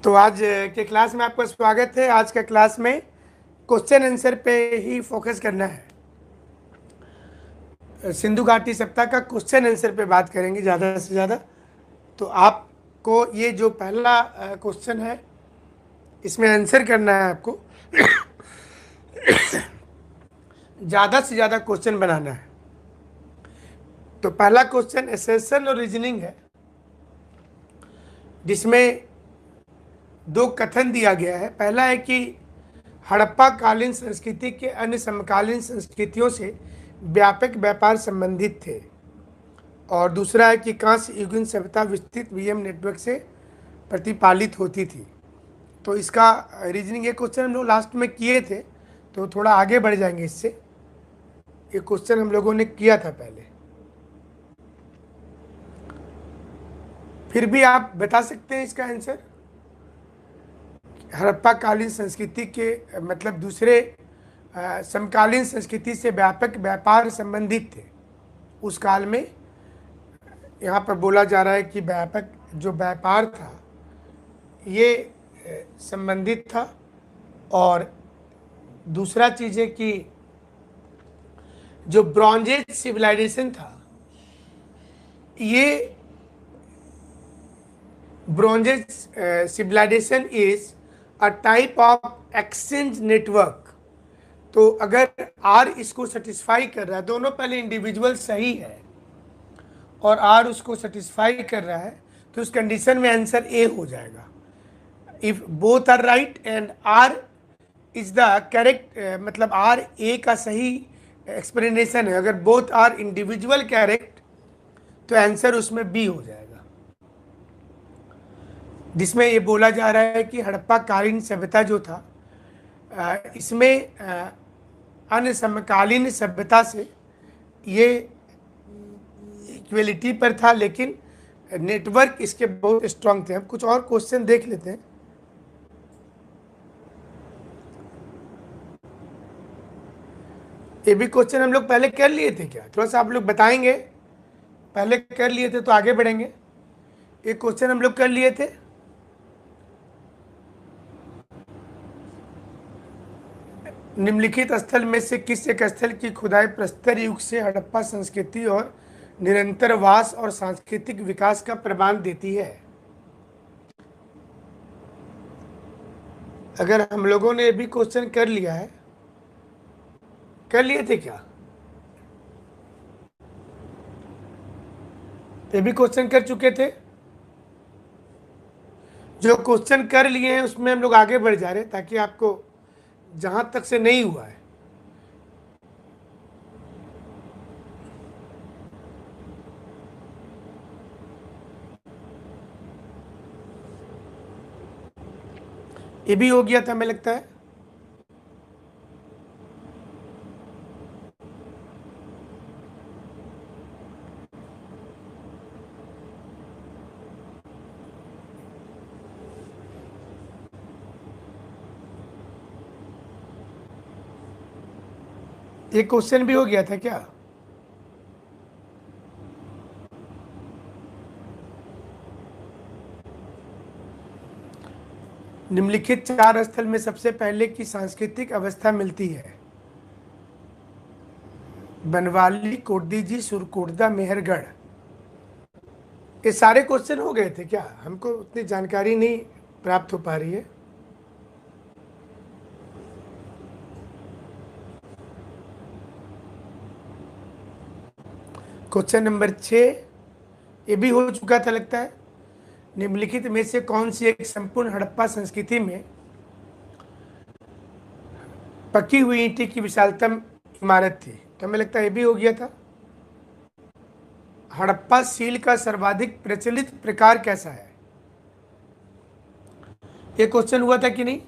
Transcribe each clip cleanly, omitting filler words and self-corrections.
तो आज के क्लास में आपका स्वागत है। आज का क्लास में क्वेश्चन आंसर पे ही फोकस करना है। सिंधु घाटी सप्ताह का क्वेश्चन आंसर पे बात करेंगे ज़्यादा से ज़्यादा। तो आपको ये जो पहला क्वेश्चन है इसमें आंसर करना है आपको। ज़्यादा से ज़्यादा क्वेश्चन बनाना है। तो पहला क्वेश्चन एसेशन और रीजनिंग है, जिसमें दो कथन दिया गया है। पहला है कि हड़प्पा कालीन संस्कृति के अन्य समकालीन संस्कृतियों से व्यापक व्यापार संबंधित थे, और दूसरा है कि कांस्य युगीन सभ्यता विस्तृत वीएम नेटवर्क से प्रतिपालित होती थी। तो इसका रीजनिंग, ये क्वेश्चन हम लोग लास्ट में किए थे, तो थोड़ा आगे बढ़ जाएंगे इससे। ये क्वेश्चन हम लोगों ने किया था पहले। फिर भी आप बता सकते हैं इसका आंसर। हड़प्पा कालीन संस्कृति के मतलब दूसरे समकालीन संस्कृति से व्यापक व्यापार संबंधित थे। उस काल में यहाँ पर बोला जा रहा है कि व्यापक जो व्यापार था ये संबंधित था। और दूसरा चीज़ है कि जो ब्रॉन्ज एज सिविलाइजेशन था, ये bronze age civilization is a type of exchange network. तो अगर आर इसको सेटिस्फाई कर रहा है, दोनों पहले इंडिविजुअल सही है और आर उसको सेटिस्फाई कर रहा है, तो उस कंडीशन में आंसर ए हो जाएगा। If both are right and R is the correct, मतलब आर ए का सही एक्सप्लेनेशन है। अगर बोथ आर इंडिविजुअल करेक्ट तो आंसर उसमें बी हो जाएगा, जिसमें ये बोला जा रहा है कि हड़प्पा कालीन सभ्यता जो था इसमें अन्य समकालीन सभ्यता से ये इक्वलिटी पर था, लेकिन नेटवर्क इसके बहुत स्ट्रांग थे। हम कुछ और क्वेश्चन देख लेते हैं। ये भी क्वेश्चन हम लोग पहले कर लिए थे क्या? थोड़ा सा आप लोग बताएंगे। पहले कर लिए थे तो आगे बढ़ेंगे। ये क्वेश्चन हम लोग कर लिए थे। निम्नलिखित स्थल में से किस एक स्थल की खुदाई प्रस्तर युग से हड़प्पा संस्कृति और निरंतर वास और सांस्कृतिक विकास का प्रमाण देती है? अगर हम लोगों ने ये भी क्वेश्चन कर लिया है, कर लिए थे क्या? ये भी क्वेश्चन कर चुके थे। जो क्वेश्चन कर लिए हैं उसमें हम लोग आगे बढ़ जा रहे हैं, ताकि आपको जहां तक से नहीं हुआ है। ये भी हो गया था हमें लगता है। ये क्वेश्चन भी हो गया था क्या? निम्नलिखित चार स्थल में सबसे पहले की सांस्कृतिक अवस्था मिलती है? बनवाली, कोडीजी, सुरकोटदा, मेहरगढ़। ये सारे क्वेश्चन हो गए थे क्या? हमको उतनी जानकारी नहीं प्राप्त हो पा रही है। क्वेश्चन नंबर 6 ये भी हो चुका था लगता है। निम्नलिखित में से कौन सी एक संपूर्ण हड़प्पा संस्कृति में पकी हुई ईंटें की विशालतम इमारत थी? तो हमें लगता है ये भी हो गया था। हड़प्पा सील का सर्वाधिक प्रचलित प्रकार कैसा है? ये क्वेश्चन हुआ था कि नहीं?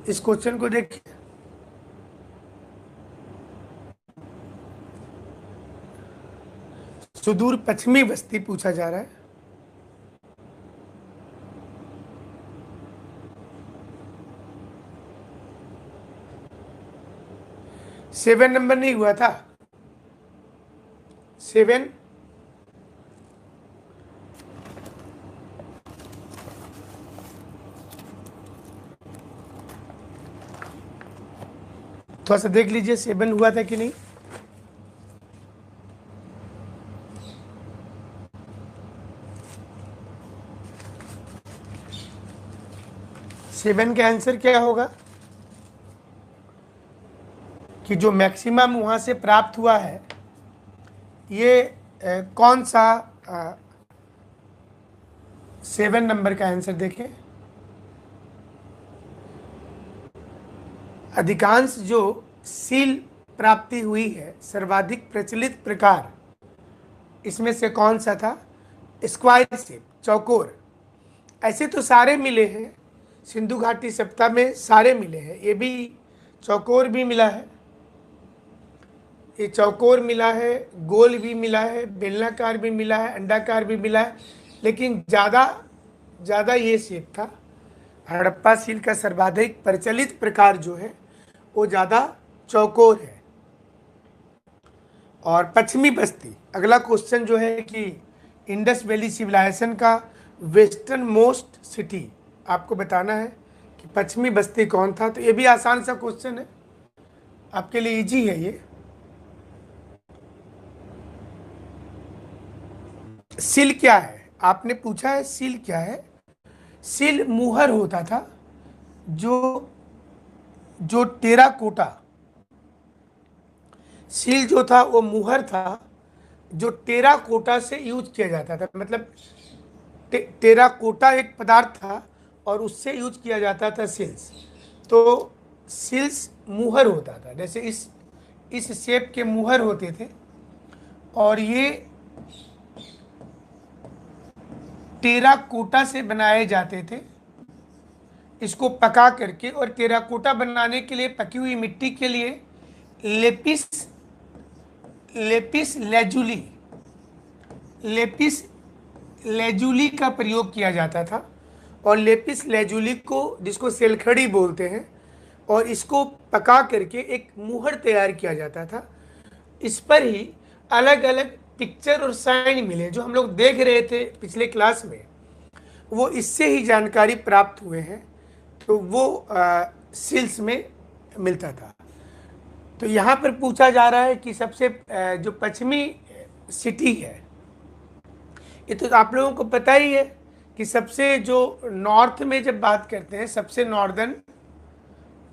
इस क्वेश्चन को देखिए। सुदूर पश्चिमी बस्ती पूछा जा रहा है। 7 नंबर नहीं हुआ था? 7 थोड़ा सा देख लीजिए 7 हुआ था कि नहीं। सेवन का आंसर क्या होगा कि जो मैक्सिमम वहां से प्राप्त हुआ है ये कौन सा 7 नंबर का आंसर देखें। अधिकांश जो सील प्राप्ति हुई है सर्वाधिक प्रचलित प्रकार इसमें से कौन सा था? स्क्वायर शेप, चौकोर। ऐसे तो सारे मिले हैं, सिंधु घाटी सप्ताह में सारे मिले हैं, ये भी चौकोर भी मिला है, ये चौकोर मिला है, गोल भी मिला है, बेलनाकार भी मिला है, अंडाकार भी मिला है, लेकिन ज़्यादा ज़्यादा ये शेप था। हड़प्पा सील का सर्वाधिक प्रचलित प्रकार जो है वो ज़्यादा चौकोर है। और पश्चिमी बस्ती, अगला क्वेश्चन जो है कि इंडस वैली सिविलाइजेशन का वेस्टर्न मोस्ट सिटी आपको बताना है कि पश्चिमी बस्ती कौन था। तो ये भी आसान सा क्वेश्चन है, आपके लिए इजी है ये। सील क्या है आपने पूछा है, सील क्या है? सील मुहर होता था जो जो टेराकोटा, सील जो था वो मुहर था जो टेराकोटा से यूज किया जाता था। मतलब टेराकोटा एक पदार्थ था और उससे यूज किया जाता था सील्स। तो सील्स मुहर होता था, जैसे इस शेप के मुहर होते थे और ये टेराकोटा से बनाए जाते थे, इसको पका करके। और टेराकोटा बनाने के लिए, पकी हुई मिट्टी के लिए lapis lapis lazuli lapis lazuli का प्रयोग किया जाता था। और लेपिस लेजुली को, जिसको सेलखड़ी बोलते हैं, और इसको पका करके एक मुहर तैयार किया जाता था। इस पर ही अलग अलग पिक्चर और साइन मिले जो हम लोग देख रहे थे पिछले क्लास में, वो इससे ही जानकारी प्राप्त हुए हैं। तो वो सील्स में मिलता था। तो यहाँ पर पूछा जा रहा है कि सबसे जो पश्चिमी सिटी है, ये तो आप लोगों को पता ही है कि सबसे जो नॉर्थ में जब बात करते हैं सबसे नॉर्दर्न,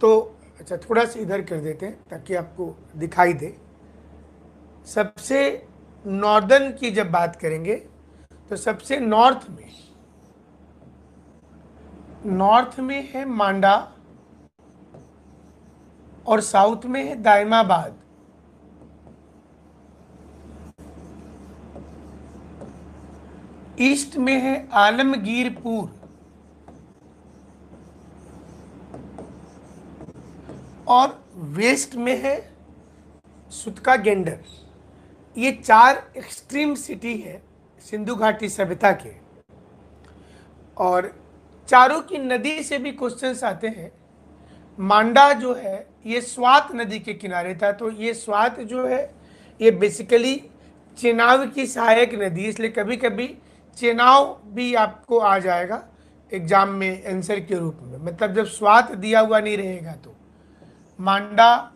तो अच्छा थोड़ा सा इधर कर देते हैं ताकि आपको दिखाई दे। सबसे नॉर्दर्न की जब बात करेंगे तो सबसे नॉर्थ में है मांडा और साउथ में है दायमाबाद। ईस्ट में है आलमगीरपुर और वेस्ट में है सुतका गेंडर। ये 4 एक्सट्रीम सिटी है सिंधु घाटी सभ्यता के। और चारों की नदी से भी क्वेश्चंस आते हैं। मांडा जो है ये स्वात नदी के किनारे था, तो ये स्वात जो है ये बेसिकली चेनाब की सहायक नदी, इसलिए कभी कभी चेनाब भी आपको आ जाएगा एग्जाम में आंसर के रूप में। मतलब जब स्वात दिया हुआ नहीं रहेगा तो मांडा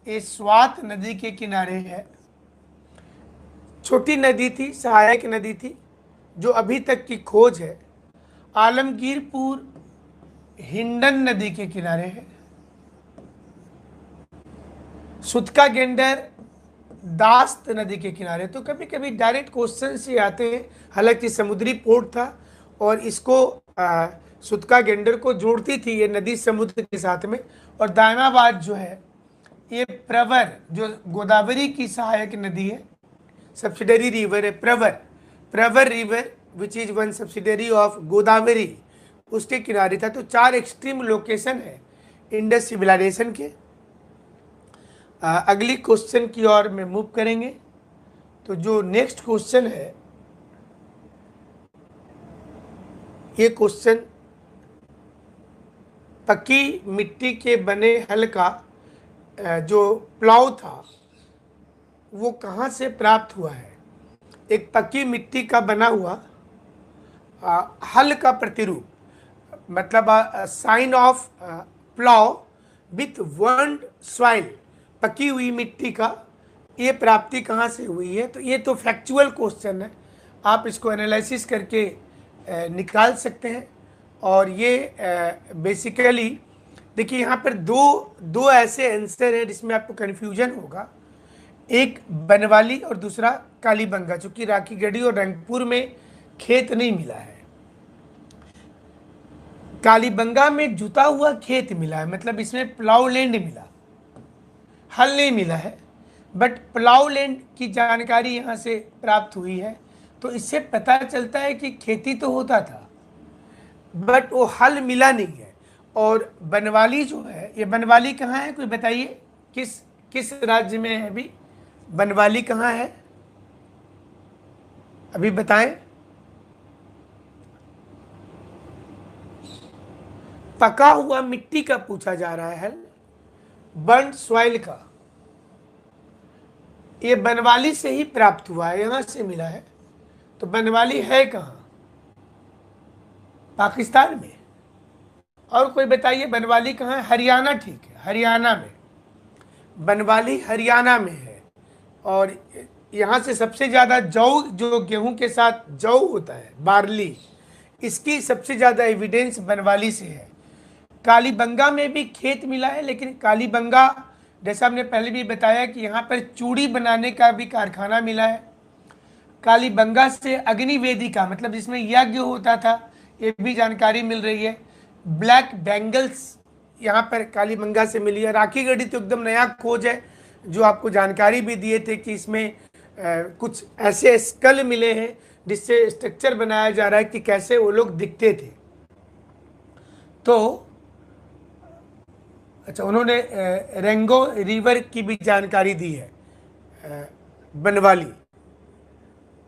ये स्वात नदी के किनारे है। छोटी नदी थी, सहायक नदी थी, जो अभी तक की खोज है। आलमगीरपुर हिंडन नदी के किनारे है। सुतका गेंडर दास्त नदी के किनारे। तो कभी कभी डायरेक्ट क्वेश्चन से आते हैं, हालांकि समुद्री पोर्ट था और इसको सुतका गेंडर को जोड़ती थी ये नदी समुद्र के साथ में। और दायमाबाद जो है ये प्रवर, जो गोदावरी की सहायक नदी है, सब्सिडरी रिवर है प्रवर river which is one subsidiary of Godavari, उसके किनारे था। तो 4 एक्सट्रीम लोकेशन है इंडस सिविलाइजेशन के। अगली क्वेश्चन की ओर में मूव करेंगे। तो जो नेक्स्ट क्वेश्चन है, ये क्वेश्चन पक्की मिट्टी के बने हल का जो प्लाव था वो कहाँ से प्राप्त हुआ है? एक पक्की मिट्टी का बना हुआ हल का प्रतिरूप, मतलब sign of plough with burnt soil, पकी हुई मिट्टी का, ये प्राप्ति कहाँ से हुई है? तो ये तो फैक्चुअल क्वेश्चन है, आप इसको एनालिसिस करके निकाल सकते हैं। और ये बेसिकली देखिए यहाँ पर दो दो ऐसे आंसर है जिसमें आपको कन्फ्यूजन होगा, एक बनवाली और दूसरा कालीबंगा, चूंकि राखीगढ़ी और रंगपुर में खेत नहीं मिला है। कालीबंगा में जुता हुआ खेत मिला है, मतलब इसमें प्लाव लैंड मिला, हल नहीं मिला है, बट प्लाव लैंड की जानकारी यहाँ से प्राप्त हुई है। तो इससे पता चलता है कि खेती तो होता था बट वो हल मिला नहीं है। और बनवाली जो है, ये बनवाली कहाँ है, कोई बताइए, किस किस राज्य में है अभी बनवाली, कहाँ है अभी बताएं। पका हुआ मिट्टी का पूछा जा रहा है, बर्न सॉइल का, ये बनवाली से ही प्राप्त हुआ है, यहां से मिला है। तो बनवाली है कहाँ? पाकिस्तान में। और कोई बताइए बनवाली कहाँ है? हरियाणा, ठीक है, हरियाणा में बनवाली, हरियाणा में है। और यहाँ से सबसे ज़्यादा जौ, जो गेहूं के साथ जौ होता है, बार्ली, इसकी सबसे ज़्यादा एविडेंस बनवाली से है। कालीबंगा में भी खेत मिला है, लेकिन कालीबंगा जैसा हमने पहले भी बताया कि यहाँ पर चूड़ी बनाने का भी कारखाना मिला है। कालीबंगा से अग्निवेदिका, मतलब जिसमें यज्ञ होता था, ये भी जानकारी मिल रही है। ब्लैक बैंगल्स यहाँ पर कालीबंगा से मिली है। राखीगढ़ी तो एकदम नया खोज है, जो आपको जानकारी भी दिए थे कि इसमें कुछ ऐसे स्कल मिले हैं जिससे स्ट्रक्चर बनाया जा रहा है कि कैसे वो लोग दिखते थे। तो अच्छा, उन्होंने रेंगो रिवर की भी जानकारी दी है। बनवाली,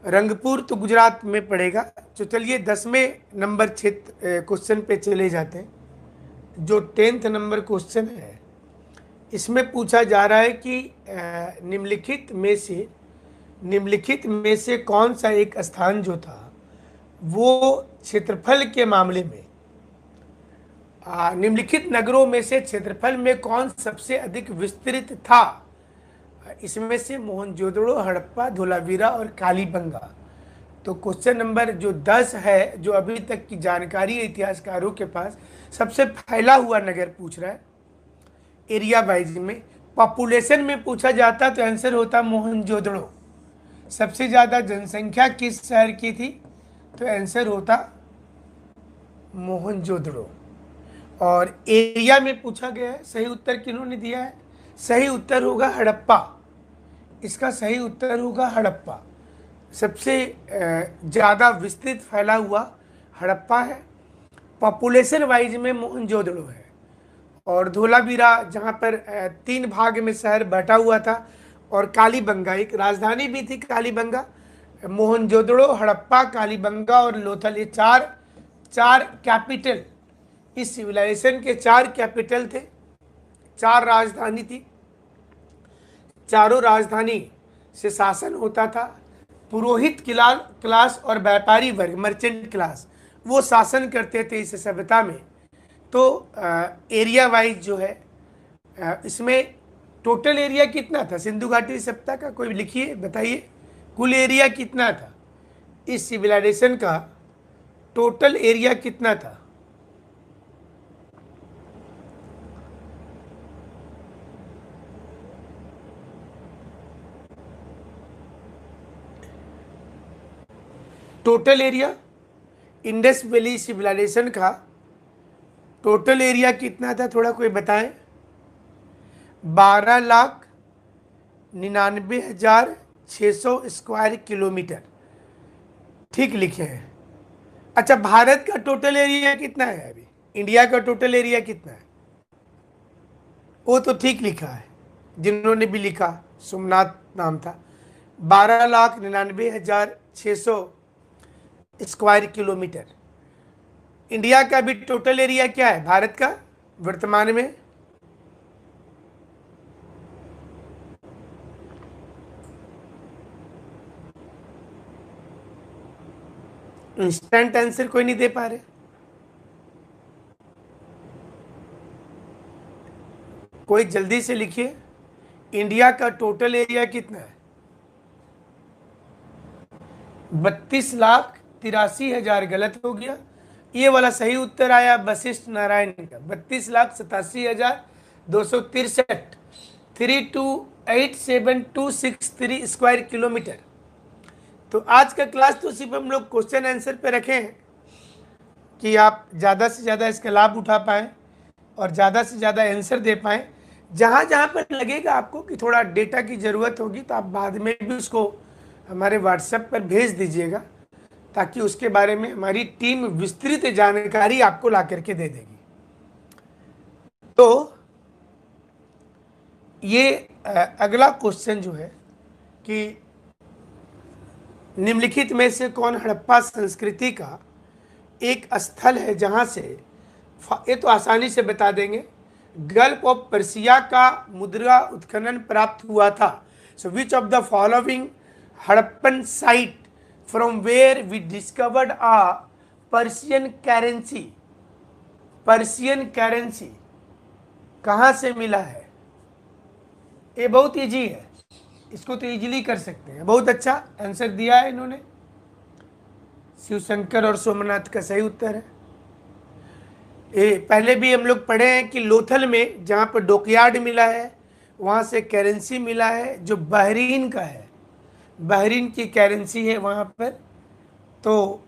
रंगपुर तो गुजरात में पड़ेगा। तो चलिए 10वें नंबर क्षेत्र क्वेश्चन पे चले जाते हैं। जो 10th नंबर क्वेश्चन है, इसमें पूछा जा रहा है कि निम्नलिखित में से कौन सा एक स्थान जो था वो क्षेत्रफल के मामले में, निम्नलिखित नगरों में से क्षेत्रफल में कौन सबसे अधिक विस्तृत था? इसमें से मोहनजोदड़ो, हड़प्पा, धोलावीरा और कालीबंगा। तो क्वेश्चन नंबर जो 10 है, जो अभी तक की जानकारी है इतिहासकारों के पास, सबसे फैला हुआ नगर पूछ रहा है एरिया वाइज में। पॉपुलेशन में पूछा जाता तो आंसर होता मोहनजोदड़ो। सबसे ज़्यादा जनसंख्या किस शहर की थी? तो आंसर होता मोहनजोदड़ो। और एरिया में पूछा गया है, सही उत्तर किन्होंने दिया है? सही उत्तर होगा हड़प्पा। इसका सही उत्तर होगा हड़प्पा। सबसे ज़्यादा विस्तृत फैला हुआ हड़प्पा है। पॉपुलेशन वाइज में मोहनजोदड़ो है। और धोलावीरा, जहाँ पर 3 भाग में शहर बटा हुआ था। और कालीबंगा, एक राजधानी भी थी कालीबंगा। मोहनजोदड़ो, हड़प्पा, कालीबंगा और लोथल, ये चार कैपिटल, इस सिविलाइजेशन के 4 कैपिटल थे, 4 राजधानी थी। चारों राजधानी से शासन होता था। पुरोहित क्लास और व्यापारी वर्ग, मर्चेंट क्लास, वो शासन करते थे इस सभ्यता में। तो एरिया वाइज जो है, इसमें टोटल एरिया कितना था सिंधु घाटी सभ्यता का? कोई लिखिए, बताइए कुल एरिया कितना था इस सिविलाइजेशन का? टोटल एरिया कितना था? Total area Indus valley civilization का टोटल एरिया कितना था? थोड़ा कोई बताएं। 12,99,600 स्क्वायर किलोमीटर, ठीक लिखे हैं। अच्छा, भारत का टोटल एरिया कितना है अभी? इंडिया का टोटल एरिया कितना है? वो तो ठीक लिखा है, जिन्होंने भी लिखा, सोमनाथ नाम था। 12,99,600 स्क्वायर किलोमीटर। इंडिया का भी टोटल एरिया क्या है भारत का वर्तमान में? इंस्टेंट आंसर कोई नहीं दे पा रहे? कोई जल्दी से लिखिए। इंडिया का टोटल एरिया कितना है? 32,83,000 गलत हो गया। ये वाला सही उत्तर आया वशिष्ठ नारायण का, 32,87,263, 3287263 स्क्वायर किलोमीटर। तो आज का क्लास तो सिर्फ हम लोग क्वेश्चन आंसर पे रखे हैं कि आप ज़्यादा से ज़्यादा इसका लाभ उठा पाएँ और ज़्यादा से ज़्यादा आंसर दे पाएँ। जहाँ जहाँ पर लगेगा आपको कि थोड़ा डेटा की ज़रूरत होगी तो आप बाद में भी उसको हमारे व्हाट्सएप पर भेज दीजिएगा, ताकि उसके बारे में हमारी टीम विस्तृत जानकारी आपको ला करके दे देगी। तो ये अगला क्वेश्चन जो है कि निम्नलिखित में से कौन हड़प्पा संस्कृति का एक स्थल है जहां से, ये तो आसानी से बता देंगे, गल्फ ऑफ पर्सिया का मुद्रा उत्खनन प्राप्त हुआ था। So which of the following Harappan site from where we discovered a Persian currency? Persian currency कहाँ से मिला है? ये बहुत इजी है, इसको तो इजीली कर सकते हैं। बहुत अच्छा आंसर दिया है इन्होंने, शिवशंकर और सोमनाथ का सही उत्तर है। ये पहले भी हम लोग पढ़े हैं कि लोथल में जहाँ पर डॉकयार्ड मिला है वहाँ से करेंसी मिला है जो बहरीन का है, बहरीन की करेंसी है वहाँ पर, तो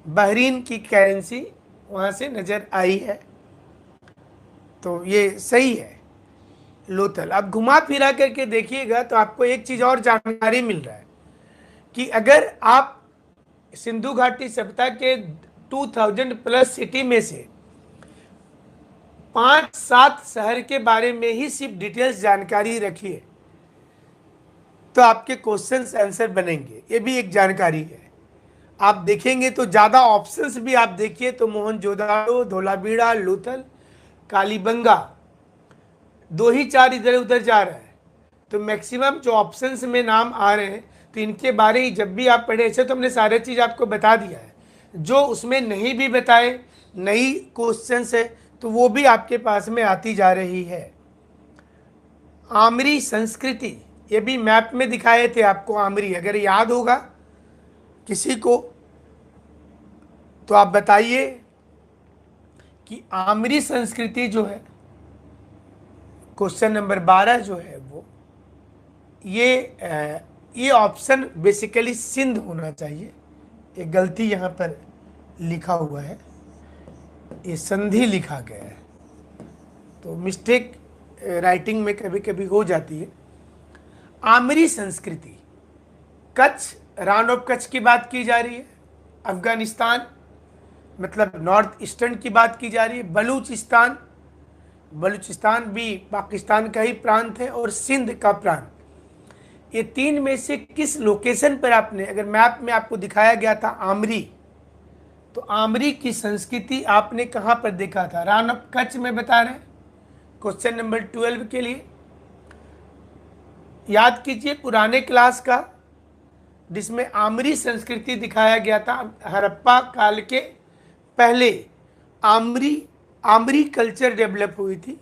बहरीन की करेंसी वहाँ से नज़र आई है, तो ये सही है लोथल। अब घुमा फिरा करके देखिएगा तो आपको एक चीज़ और जानकारी मिल रहा है कि अगर आप सिंधु घाटी सभ्यता के 2000 प्लस सिटी में से 5-7 शहर के बारे में ही सिर्फ डिटेल्स जानकारी रखिए तो आपके क्वेश्चंस आंसर बनेंगे। ये भी एक जानकारी है। आप देखेंगे तो ज़्यादा ऑप्शंस भी आप देखिए तो मोहनजोदाड़ो, धोलावीरा, लोथल, कालीबंगा, 2 ही 4 इधर उधर जा रहा है, तो मैक्सिमम जो ऑप्शंस में नाम आ रहे हैं तो इनके बारे ही जब भी आप पढ़े, ऐसे तो हमने सारे चीज़ आपको बता दिया है। जो उसमें नहीं भी बताए, नई क्वेश्चंस है तो वो भी आपके पास में आती जा रही है। आमरी संस्कृति, ये भी मैप में दिखाए थे आपको आमरी, अगर याद होगा किसी को तो आप बताइए कि आमरी संस्कृति जो है, क्वेश्चन नंबर 12 जो है वो, ये ऑप्शन बेसिकली सिंध होना चाहिए। एक गलती यहाँ पर लिखा हुआ है, ये संधि लिखा गया है, तो मिस्टेक राइटिंग में कभी कभी हो जाती है। आमरी संस्कृति, कच्छ, रान ऑफ कच्छ की बात की जा रही है, अफगानिस्तान मतलब नॉर्थ ईस्टर्न की बात की जा रही है, बलूचिस्तान, बलूचिस्तान भी पाकिस्तान का ही प्रांत है, और सिंध का प्रांत। ये 3 में से किस लोकेशन पर आपने, अगर मैप में आपको दिखाया गया था आमरी, तो आमरी की संस्कृति आपने कहाँ पर देखा था? रान ऑफ कच्छ में बता रहे हैं क्वेश्चन नंबर 12 के लिए। याद कीजिए पुराने क्लास का, जिसमें आमरी संस्कृति दिखाया गया था। हड़प्पा काल के पहले आमरी कल्चर डेवलप हुई थी।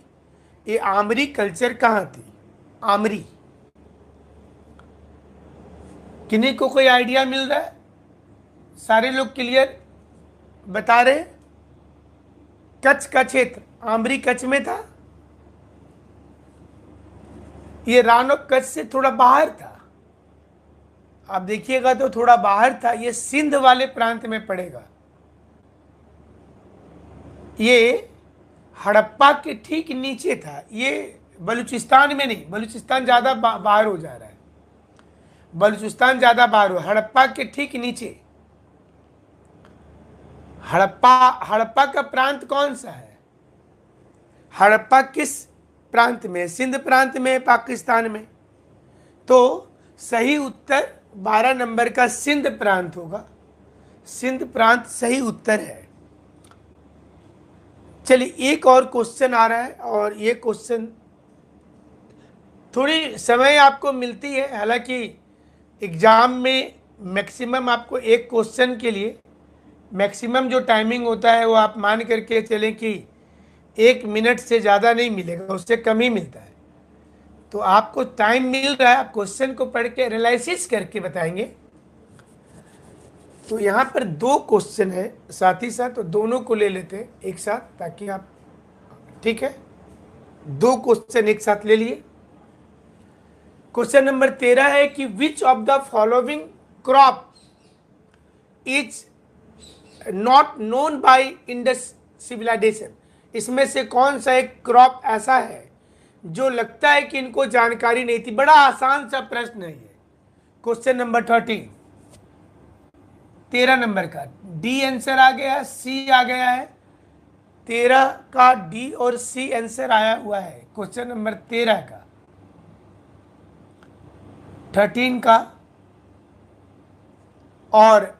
ये आमरी कल्चर कहाँ थी? आमरी, किन्हीं को कोई आइडिया मिल रहा है? सारे लोग क्लियर बता रहे? कच्छ का क्षेत्र आमरी कच्छ में था, ये रान ऑफ कच्छ से थोड़ा बाहर था। आप देखिएगा तो थोड़ा बाहर था, ये सिंध वाले प्रांत में पड़ेगा। ये हड़प्पा के ठीक नीचे था, ये बलूचिस्तान में नहीं, बलूचिस्तान ज़्यादा बाहर हो जा रहा है, बलूचिस्तान ज़्यादा बाहर हो, हड़प्पा के ठीक नीचे। हड़प्पा का प्रांत कौन सा है? हड़प्पा किस प्रांत में? सिंध प्रांत में, पाकिस्तान में। तो सही उत्तर 12 नंबर का सिंध प्रांत होगा। सिंध प्रांत सही उत्तर है। चलिए एक और क्वेश्चन आ रहा है, और ये क्वेश्चन थोड़ी समय आपको मिलती है, हालांकि एग्जाम में मैक्सिमम आपको एक क्वेश्चन के लिए मैक्सिमम जो टाइमिंग होता है वो आप मान करके चलें कि 1 मिनट से ज़्यादा नहीं मिलेगा, उससे कम ही मिलता है। तो आपको टाइम मिल रहा है, आप क्वेश्चन को पढ़ के एनालिसिस करके बताएंगे। तो यहाँ पर 2 क्वेश्चन है साथ ही साथ, तो दोनों को ले लेते हैं एक साथ ताकि आप, ठीक है, 2 क्वेश्चन एक साथ ले लिए। क्वेश्चन नंबर 13 है कि which of the following crop is not known by Indus civilization. इसमें से कौन सा एक क्रॉप ऐसा है जो लगता है कि इनको जानकारी नहीं थी। बड़ा आसान सा प्रश्न है ये। क्वेश्चन नंबर 13 नंबर का डी आंसर आ गया, सी आ गया है। 13 का डी और सी आंसर आया हुआ है क्वेश्चन नंबर 13 का। 13 का और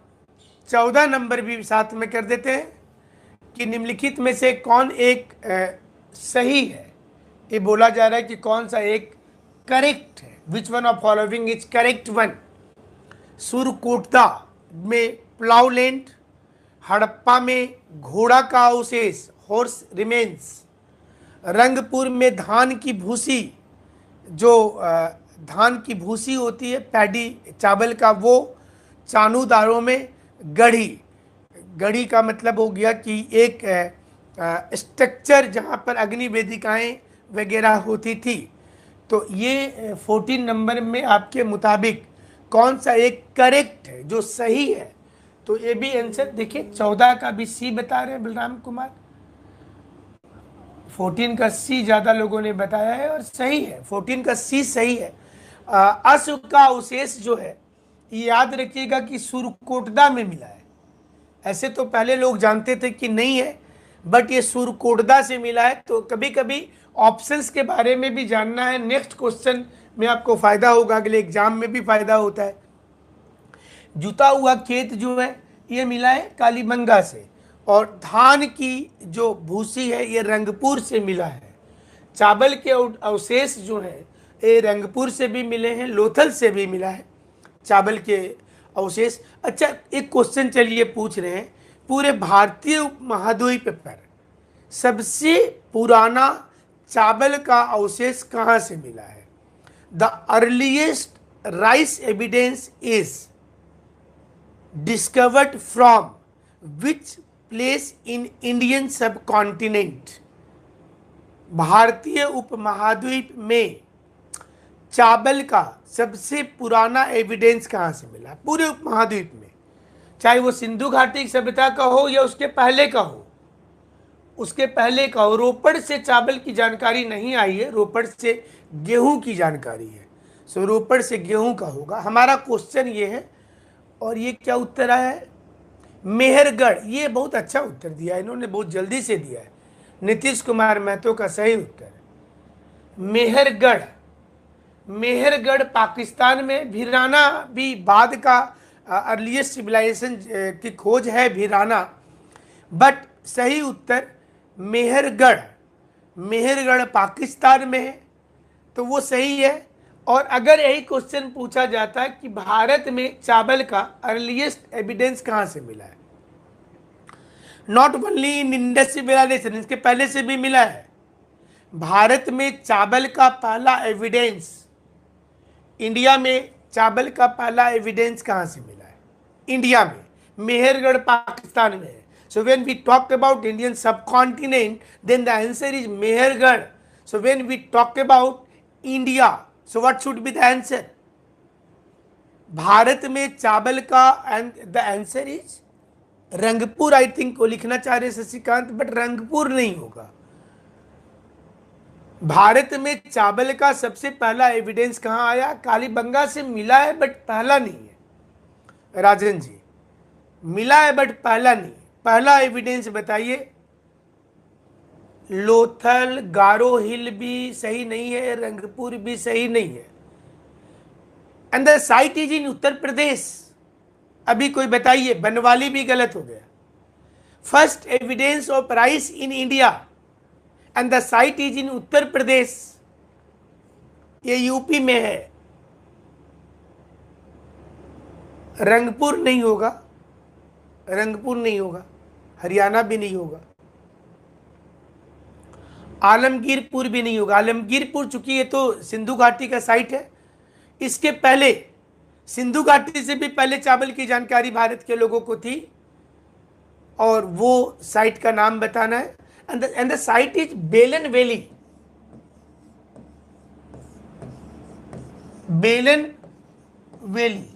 14 नंबर भी साथ में कर देते हैं कि निम्नलिखित में से कौन एक सही है। ये बोला जा रहा है कि कौन सा एक करेक्ट है, which one of following is correct one. Surkotada में प्लाउलैंड, हड़प्पा में घोड़ा का अवशेष हॉर्स रिमेन्स, रंगपुर में धान की भूसी, जो धान की भूसी होती है पैडी चावल का, वो चानूदारों में गढ़ी, गढ़ी का मतलब हो गया कि एक स्ट्रक्चर जहाँ पर अग्नि वेदिकाएँ वगैरह होती थी। तो ये 14 नंबर में आपके मुताबिक कौन सा एक करेक्ट है जो सही है। तो ये भी आंसर देखिए, 14 का भी सी बता रहे हैं बलराम कुमार, 14 का सी ज़्यादा लोगों ने बताया है और सही है, 14 का सी सही है। अश्व का अवशेष जो है ये याद रखिएगा कि सुरकोटदा में मिला है। ऐसे तो पहले लोग जानते थे कि नहीं है, बट ये सुरकोटदा से मिला है। तो कभी कभी ऑप्शंस के बारे में भी जानना है, नेक्स्ट क्वेश्चन में आपको फायदा होगा, अगले एग्जाम में भी फायदा होता है। जुता हुआ खेत जो है ये मिला है कालीबंगा से, और धान की जो भूसी है ये रंगपुर से मिला है। चावल के अवशेष जो है ये रंगपुर से भी मिले हैं, लोथल से भी मिला है चावल के अवशेष। अच्छा, एक क्वेश्चन चलिए पूछ रहे हैं, पूरे भारतीय उपमहाद्वीप पर सबसे पुराना चावल का अवशेष कहाँ से मिला है? The earliest rice evidence is discovered from which place in Indian सब कॉन्टिनेंट। भारतीय उपमहाद्वीप में चावल का सबसे पुराना एविडेंस कहाँ से मिला पूरे उपमहाद्वीप में? चाहे वो सिंधु घाटी की सभ्यता का हो या उसके पहले का हो, उसके पहले का हो। रोपड़ से चावल की जानकारी नहीं आई है, रोपड़ से गेहूं की जानकारी है। सो रोपड़ से गेहूं का होगा। हमारा क्वेश्चन ये है, और ये क्या उत्तर आया है? मेहरगढ़। ये बहुत अच्छा उत्तर दिया है इन्होंने, बहुत जल्दी से दिया है। नीतीश कुमार महतो का सही उत्तर है मेहरगढ़। मेहरगढ़ पाकिस्तान में, भिराना भी बाद का अर्लीस्ट सिविलाइजेशन की खोज है भिराना, बट सही उत्तर मेहरगढ़। मेहरगढ़ पाकिस्तान में है, तो वो सही है। और अगर यही क्वेश्चन पूछा जाता है कि भारत में चावल का अर्लीस्ट एविडेंस कहाँ से मिला है, not only in Indus civilization, इसके पहले से भी मिला है। भारत में चावल का पहला एविडेंस, इंडिया में चावल का पहला एविडेंस कहाँ से मिला है? इंडिया में, मेहरगढ़ पाकिस्तान में है। So when we talk about Indian subcontinent, then the answer is Mehergarh. So when we talk about India, so what should be the answer? Bharat में चावल का, and the answer is Rangpur. I think को लिखना चाह रहे शशिकांत, बट रंगपुर नहीं होगा। भारत में चावल का सबसे पहला एविडेंस कहाँ आया? कालीबंगा से मिला है बट पहला नहीं है। राजन जी, मिला है बट पहला नहीं। पहला एविडेंस बताइए। लोथल, गारो हिल भी सही नहीं है, रंगपुर भी सही नहीं है। And the site is in Uttar Pradesh. अभी कोई बताइए, बनवाली भी गलत हो गया। First evidence of rice in India and the site is in Uttar Pradesh, ये यूपी में है, रंगपुर नहीं होगा। रंगपुर नहीं होगा, हरियाणा भी नहीं होगा, आलमगीरपुर भी नहीं होगा। आलमगीरपुर चूंकि ये तो सिंधु घाटी का साइट है, इसके पहले सिंधु घाटी से भी पहले चावल की जानकारी भारत के लोगों को थी, और वो साइट का नाम बताना है। एंड द साइट इज बेलन वैली। बेलन वैली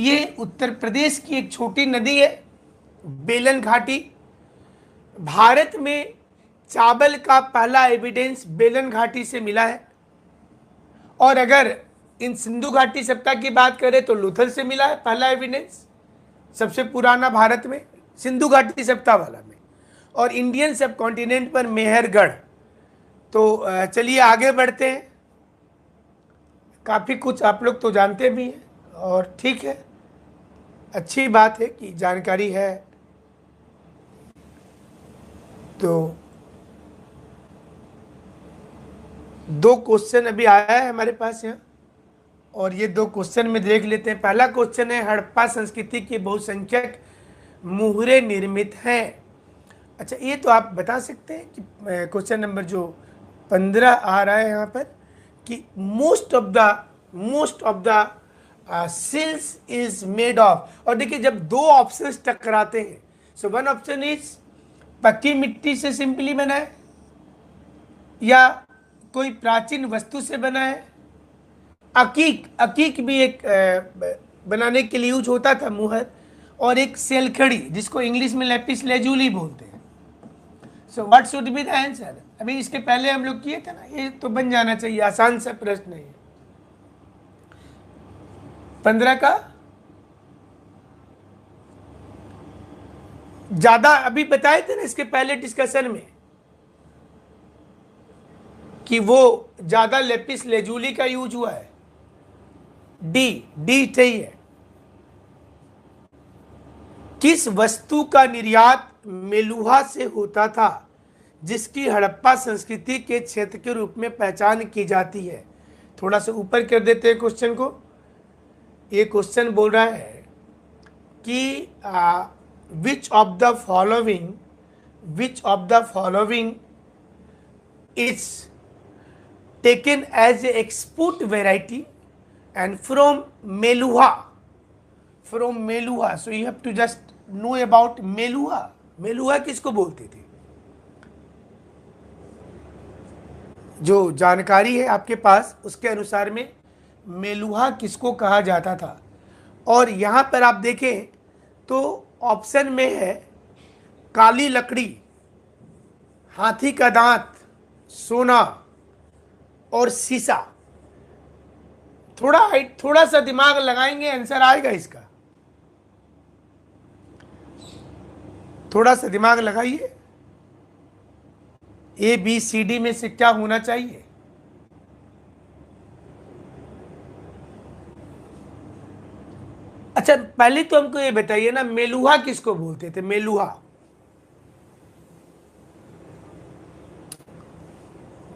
ये उत्तर प्रदेश की एक छोटी नदी है, बेलन घाटी। भारत में चावल का पहला एविडेंस बेलन घाटी से मिला है, और अगर इन सिंधु घाटी सप्ताह की बात करें तो लोथल से मिला है पहला एविडेंस, सबसे पुराना भारत में सिंधु घाटी सप्ताह वाला में, और इंडियन सब कॉन्टिनेंट पर मेहरगढ़। तो चलिए आगे बढ़ते हैं। काफ़ी कुछ आप लोग तो जानते भी हैं, और ठीक है, अच्छी बात है कि जानकारी है। तो 2 क्वेश्चन अभी आया है हमारे पास यहाँ, और ये 2 क्वेश्चन में देख लेते हैं। पहला क्वेश्चन है, हड़प्पा संस्कृति के बहुसंख्यक मुहरे निर्मित हैं। अच्छा, ये तो आप बता सकते हैं कि क्वेश्चन नंबर जो 15 आ रहा है यहाँ पर, कि most of the seals is made of. और देखिए, जब 2 ऑप्शंस टकराते हैं, सो वन ऑप्शन इज पक्की मिट्टी से सिंपली बना है, या कोई प्राचीन वस्तु से बना है। अकीक भी एक बनाने के लिए यूज होता था मुहर, और एक सेलखड़ी जिसको इंग्लिश में लेपिस लेजुली बोलते हैं। So what should be the answer? अभी इसके पहले हम लोग किए थे ना, ये तो बन जाना चाहिए, आसान सा प्रश्न है। 15 का ज्यादा अभी बताए थे ना इसके पहले डिस्कशन में, कि वो ज्यादा लेपिस लेजुली का यूज हुआ है। डी सही है। किस वस्तु का निर्यात मेलुहा से होता था जिसकी हड़प्पा संस्कृति के क्षेत्र के रूप में पहचान की जाती है? थोड़ा सा ऊपर कर देते हैं क्वेश्चन को। ये क्वेश्चन बोल रहा है कि which of the following is taken as a export variety and from Meluha. So you have to just know about Meluha. Meluha किसको बोलते थे? जो जानकारी है आपके पास उसके अनुसार में मेलुहा किसको कहा जाता था? और यहाँ पर आप देखें तो ऑप्शन में है काली लकड़ी, हाथी का दांत, सोना और शीशा। थोड़ा सा दिमाग लगाएंगे, आंसर आएगा इसका। थोड़ा सा दिमाग लगाइए, ABCD में से क्या होना चाहिए? अच्छा, पहले तो हमको ये बताइए ना, मेलुहा किसको बोलते थे?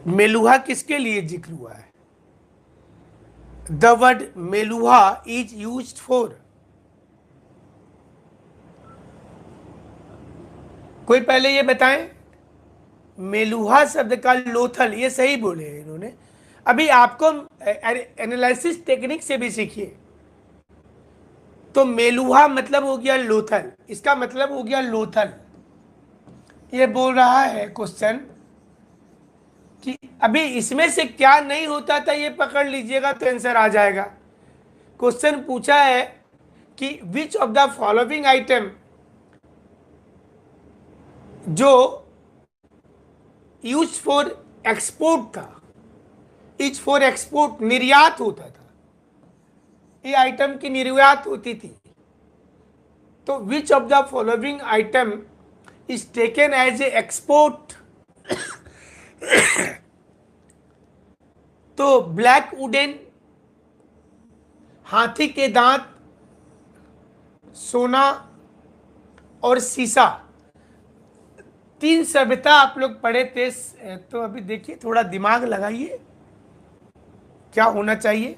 मेलुहा किसके लिए जिक्र हुआ है? The word Meluha is used for, कोई पहले ये बताएं। मेलुहा शब्द का लोथल, ये सही बोले हैं इन्होंने। अभी आपको एनालिसिस टेक्निक से भी सीखिए। तो मेलुहा मतलब हो गया लोथल, इसका मतलब हो गया लोथल। ये बोल रहा है क्वेश्चन कि अभी इसमें से क्या नहीं होता था, ये पकड़ लीजिएगा तो आंसर आ जाएगा। क्वेश्चन पूछा है कि which of the following item जो यूज फॉर एक्सपोर्ट था, इज फॉर एक्सपोर्ट, निर्यात होता था, ये आइटम की निर्यात होती थी। तो which of the following item is taken as a export? तो ब्लैक वुडन, हाथी के दांत, सोना और शीशा। 3 सभ्यता आप लोग पढ़े थे, तो अभी देखिए, थोड़ा दिमाग लगाइए, क्या होना चाहिए?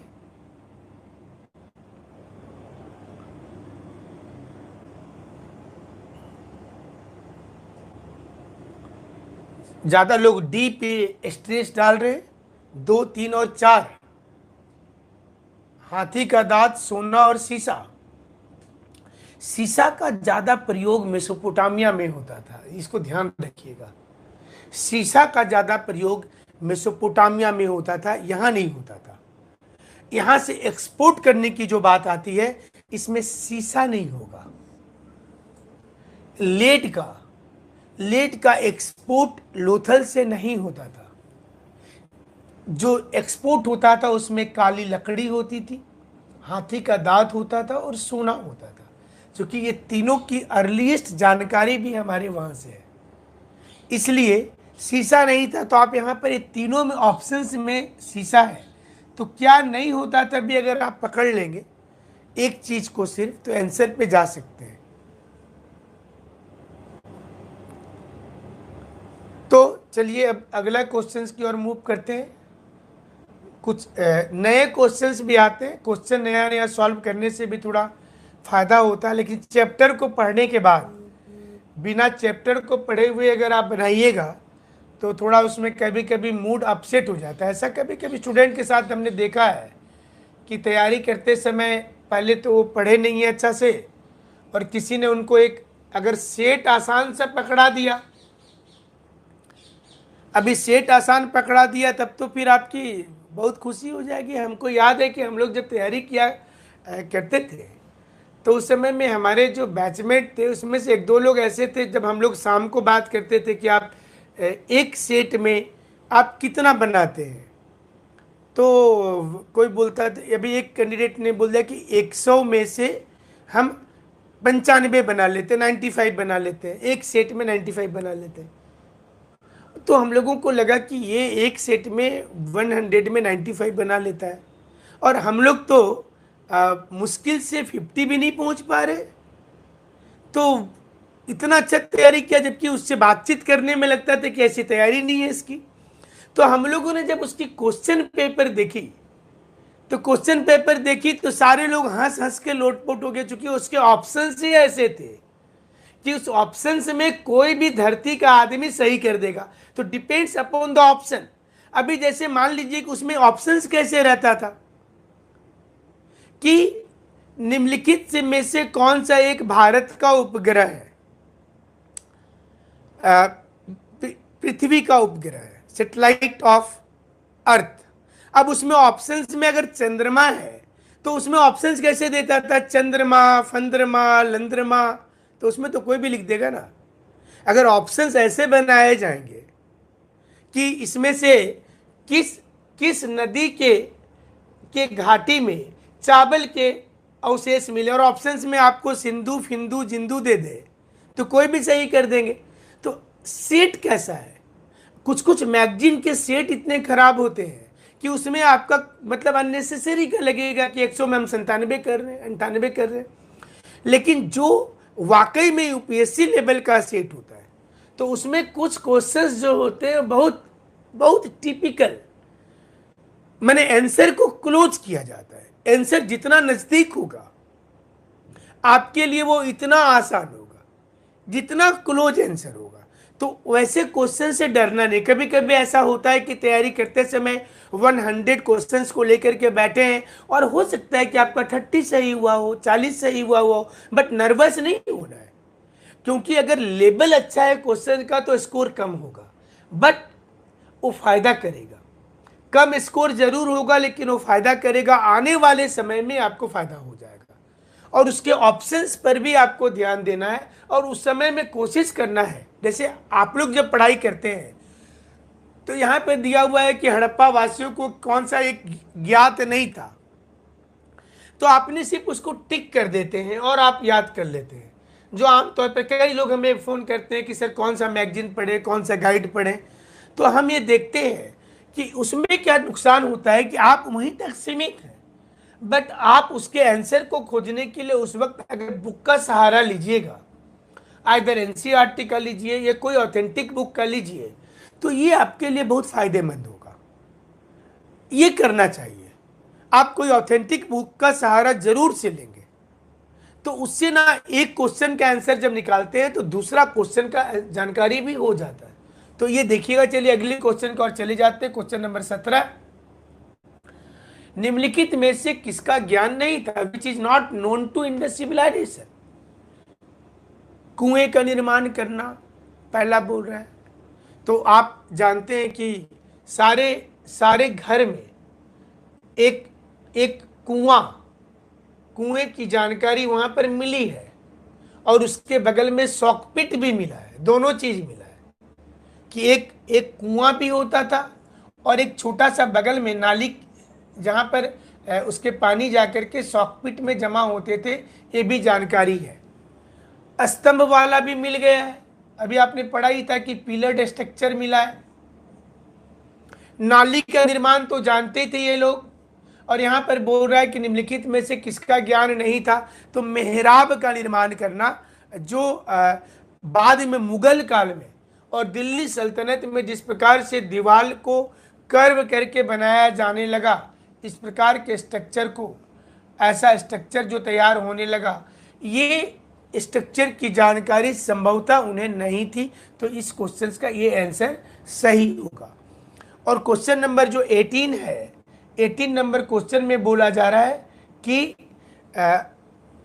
ज्यादा लोग डी पे स्ट्रेस डाल रहे हैं। 2, 3 और 4, हाथी का दांत, सोना और शीशा। शीशा का ज्यादा प्रयोग मेसोपोटामिया में होता था, इसको ध्यान रखिएगा। शीशा का ज्यादा प्रयोग मेसोपोटामिया में होता था, यहां नहीं होता था। यहां से एक्सपोर्ट करने की जो बात आती है, इसमें शीशा नहीं होगा। लेड का एक्सपोर्ट लोथल से नहीं होता था। जो एक्सपोर्ट होता था उसमें काली लकड़ी होती थी, हाथी का दांत होता था और सोना होता था। क्योंकि ये तीनों की अर्लीस्ट जानकारी भी हमारे वहां से है, इसलिए शीशा नहीं था। तो आप यहाँ पर ये तीनों में ऑप्शंस में शीशा है, तो क्या नहीं होता तभी अगर आप पकड़ लेंगे एक चीज को सिर्फ, तो आंसर पे जा सकते हैं। तो चलिए अब अगला क्वेश्चंस की ओर मूव करते हैं। कुछ नए क्वेश्चंस भी आते हैं, क्वेश्चन नया नया सॉल्व करने से भी थोड़ा फायदा होता है, लेकिन चैप्टर को पढ़ने के बाद, बिना चैप्टर को पढ़े हुए अगर आप बनाइएगा तो थोड़ा उसमें कभी कभी मूड अपसेट हो जाता है। ऐसा कभी कभी स्टूडेंट के साथ हमने देखा है कि तैयारी करते समय पहले तो वो पढ़े नहीं है अच्छा से, और किसी ने उनको एक अगर सेट आसान सा पकड़ा दिया, अभी सेट आसान पकड़ा दिया, तब तो फिर आपकी बहुत खुशी हो जाएगी। हमको याद है कि हम लोग जब तैयारी किया करते थे, तो उस समय में हमारे जो बैचमेट थे उसमें से 1-2 लोग ऐसे थे, जब हम लोग शाम को बात करते थे कि आप एक सेट में आप कितना बनाते हैं, तो कोई बोलता था, अभी एक कैंडिडेट ने बोल दिया कि 100 में से हम 95 बना लेते, 95 बना लेते हैं, एक सेट में 95 बना लेते हैं। तो हम लोगों को लगा कि ये एक सेट में 100 में 95 बना लेता है, और हम लोग तो मुश्किल से 50 भी नहीं पहुंच पा रहे। तो इतना अच्छा तैयारी किया, जबकि उससे बातचीत करने में लगता था कि ऐसी तैयारी नहीं है इसकी। तो हम लोगों ने जब उसकी क्वेश्चन पेपर देखी, तो सारे लोग हंस हंस के लोटपोट हो गए, चूंकि उसके ऑप्शंस ही ऐसे थे कि उस ऑप्शंस में कोई भी धरती का आदमी सही कर देगा। तो डिपेंड्स अपॉन द ऑप्शन। अभी जैसे मान लीजिए कि उसमें ऑप्शंस कैसे रहता था कि निम्नलिखित से में से कौन सा एक भारत का उपग्रह है, पृथ्वी का उपग्रह है, सैटेलाइट ऑफ अर्थ। अब उसमें ऑप्शंस में अगर चंद्रमा है, तो उसमें ऑप्शंस कैसे देता था, चंद्रमा, फंद्रमा, लंद्रमा, तो उसमें तो कोई भी लिख देगा ना। अगर ऑप्शंस ऐसे बनाए जाएंगे कि इसमें से किस किस नदी के घाटी में चावल के अवशेष मिले, और ऑप्शंस में आपको सिंधु, फिंदु, जिंदू दे दे, तो कोई भी सही कर देंगे। तो सेट कैसा है, कुछ कुछ मैगजीन के सेट इतने खराब होते हैं कि उसमें आपका मतलब अननेसेसरी का लगेगा कि 100 में हम 97 कर रहे हैं, 98 कर रहे हैं। लेकिन जो वाकई में यूपीएससी लेवल का सेट होता है, तो उसमें कुछ क्वेश्चंस जो होते हैं बहुत बहुत टिपिकल, मैंने आंसर को क्लोज किया जाता है। आंसर जितना नजदीक होगा आपके लिए वो इतना आसान होगा जितना क्लोज आंसर होगा। तो वैसे क्वेश्चन से डरना नहीं। कभी कभी ऐसा होता है कि तैयारी करते समय 100 क्वेश्चंस को लेकर के बैठे हैं, और हो सकता है कि आपका 30 सही हुआ हो, 40 सही हुआ हो, बट नर्वस नहीं होना है, क्योंकि अगर लेवल अच्छा है क्वेश्चन का तो स्कोर कम होगा, बट वो फायदा करेगा। कम स्कोर जरूर होगा लेकिन वो फायदा करेगा, आने वाले समय में आपको फायदा हो जाएगा। और उसके ऑप्शंस पर भी आपको ध्यान देना है, और उस समय में कोशिश करना है। जैसे आप लोग जब पढ़ाई करते हैं, तो यहाँ पे दिया हुआ है कि हड़प्पा वासियों को कौन सा एक ज्ञात नहीं था, तो आपने सिर्फ उसको टिक कर देते हैं और आप याद कर लेते हैं। जो आमतौर पर कई लोग हमें फ़ोन करते हैं कि सर कौन सा मैगजीन पढ़े, कौन सा गाइड पढ़े, तो हम ये देखते हैं कि उसमें क्या नुकसान होता है कि आप वहीं तक सीमित हैं, बट आप उसके आंसर को खोजने के लिए उस वक्त अगर बुक का सहारा लीजिएगा, आइदर एनसीईआरटी का लीजिए या कोई ऑथेंटिक बुक का लीजिए, तो ये आपके लिए बहुत फायदेमंद होगा। ये करना चाहिए। आप कोई ऑथेंटिक बुक का सहारा जरूर से लेंगे, तो उससे ना एक क्वेश्चन का आंसर जब निकालते हैं तो दूसरा क्वेश्चन का जानकारी भी हो जाता है, तो ये देखिएगा। चलिए अगले क्वेश्चन को और चले जाते हैं। क्वेश्चन नंबर 17, निम्नलिखित में से किसका ज्ञान नहीं था, which is not known to in the civilization. कुएं का निर्माण करना पहला बोल रहा है। तो आप जानते हैं कि सारे सारे घर में एक एक कुएं की जानकारी वहां पर मिली है, और उसके बगल में सॉकपिट भी मिला है। दोनों चीज मिला है कि एक एक कुआं भी होता था, और एक छोटा सा बगल में नाली, जहां पर उसके पानी जाकर के सॉकपिट में जमा होते थे, ये भी जानकारी है। स्तंभ वाला भी मिल गया है, अभी आपने पढ़ा ही था कि पिलर स्ट्रक्चर मिला है। नाली का निर्माण तो जानते थे ये लोग, और यहां पर बोल रहा है कि निम्नलिखित में से किसका ज्ञान नहीं था, तो मेहराब का निर्माण करना, जो बाद में मुगल काल में और दिल्ली सल्तनत में जिस प्रकार से दीवार को कर्व करके बनाया जाने लगा, इस प्रकार के स्ट्रक्चर को, ऐसा स्ट्रक्चर जो तैयार होने लगा, ये स्ट्रक्चर की जानकारी संभवतः उन्हें नहीं थी। तो इस क्वेश्चन का ये आंसर सही होगा। और क्वेश्चन नंबर जो 18 है, 18 नंबर क्वेश्चन में बोला जा रहा है कि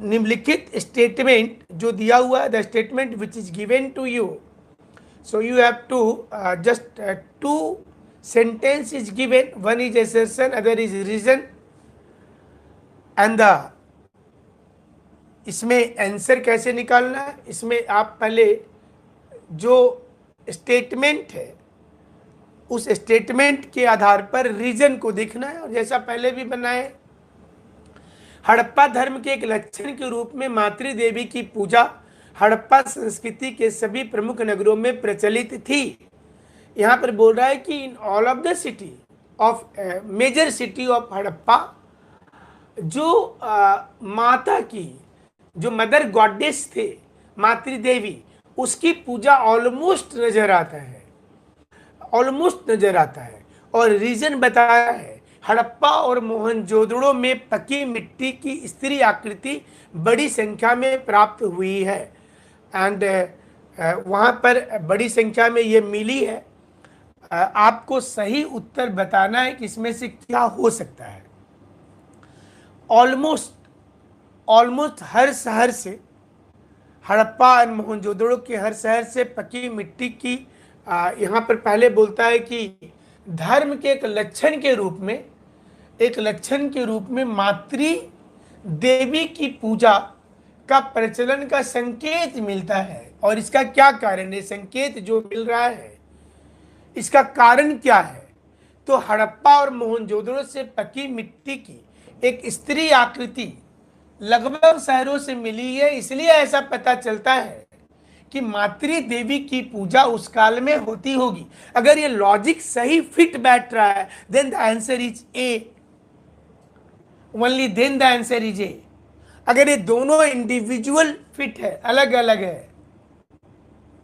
निम्नलिखित स्टेटमेंट जो दिया हुआ है, the statement which is given to you, so you have to just two sentence is given, one is assertion, other is reason, and the, इसमें आंसर कैसे निकालना है, इसमें आप पहले जो स्टेटमेंट है उस स्टेटमेंट के आधार पर रीजन को देखना है। और जैसा पहले भी बनाए, हड़प्पा धर्म के एक लक्षण के रूप में मातृ देवी की पूजा हड़प्पा संस्कृति के सभी प्रमुख नगरों में प्रचलित थी। यहाँ पर बोल रहा है कि in all of the city of major city of Harappa, जो माता की, जो मदर गॉडेस थे मातृ देवी, उसकी पूजा ऑलमोस्ट नजर आता है, ऑलमोस्ट नजर आता है। और रीजन बताया है, हड़प्पा और मोहनजोदड़ो में पकी मिट्टी की स्त्री आकृति बड़ी संख्या में प्राप्त हुई है, एंड वहाँ पर बड़ी संख्या में ये मिली है। आपको सही उत्तर बताना है कि इसमें से क्या हो सकता है। ऑलमोस्ट हर शहर से, हड़प्पा और मोहनजोदड़ो के हर शहर से पकी मिट्टी की, यहाँ पर पहले बोलता है कि धर्म के एक लक्षण के रूप में मातृ देवी की पूजा का प्रचलन का संकेत मिलता है। और इसका क्या कारण है, संकेत जो मिल रहा है इसका कारण क्या है, तो हड़प्पा और मोहनजोदड़ो से पकी मिट्टी की एक स्त्री आकृति लगभग शहरों से मिली है, इसलिए ऐसा पता चलता है कि मातृ देवी की पूजा उस काल में होती होगी। अगर ये लॉजिक सही फिट बैठ रहा है, then the answer is A, only then the answer is A. अगर ये दोनों इंडिविजुअल फिट है, अलग अलग है,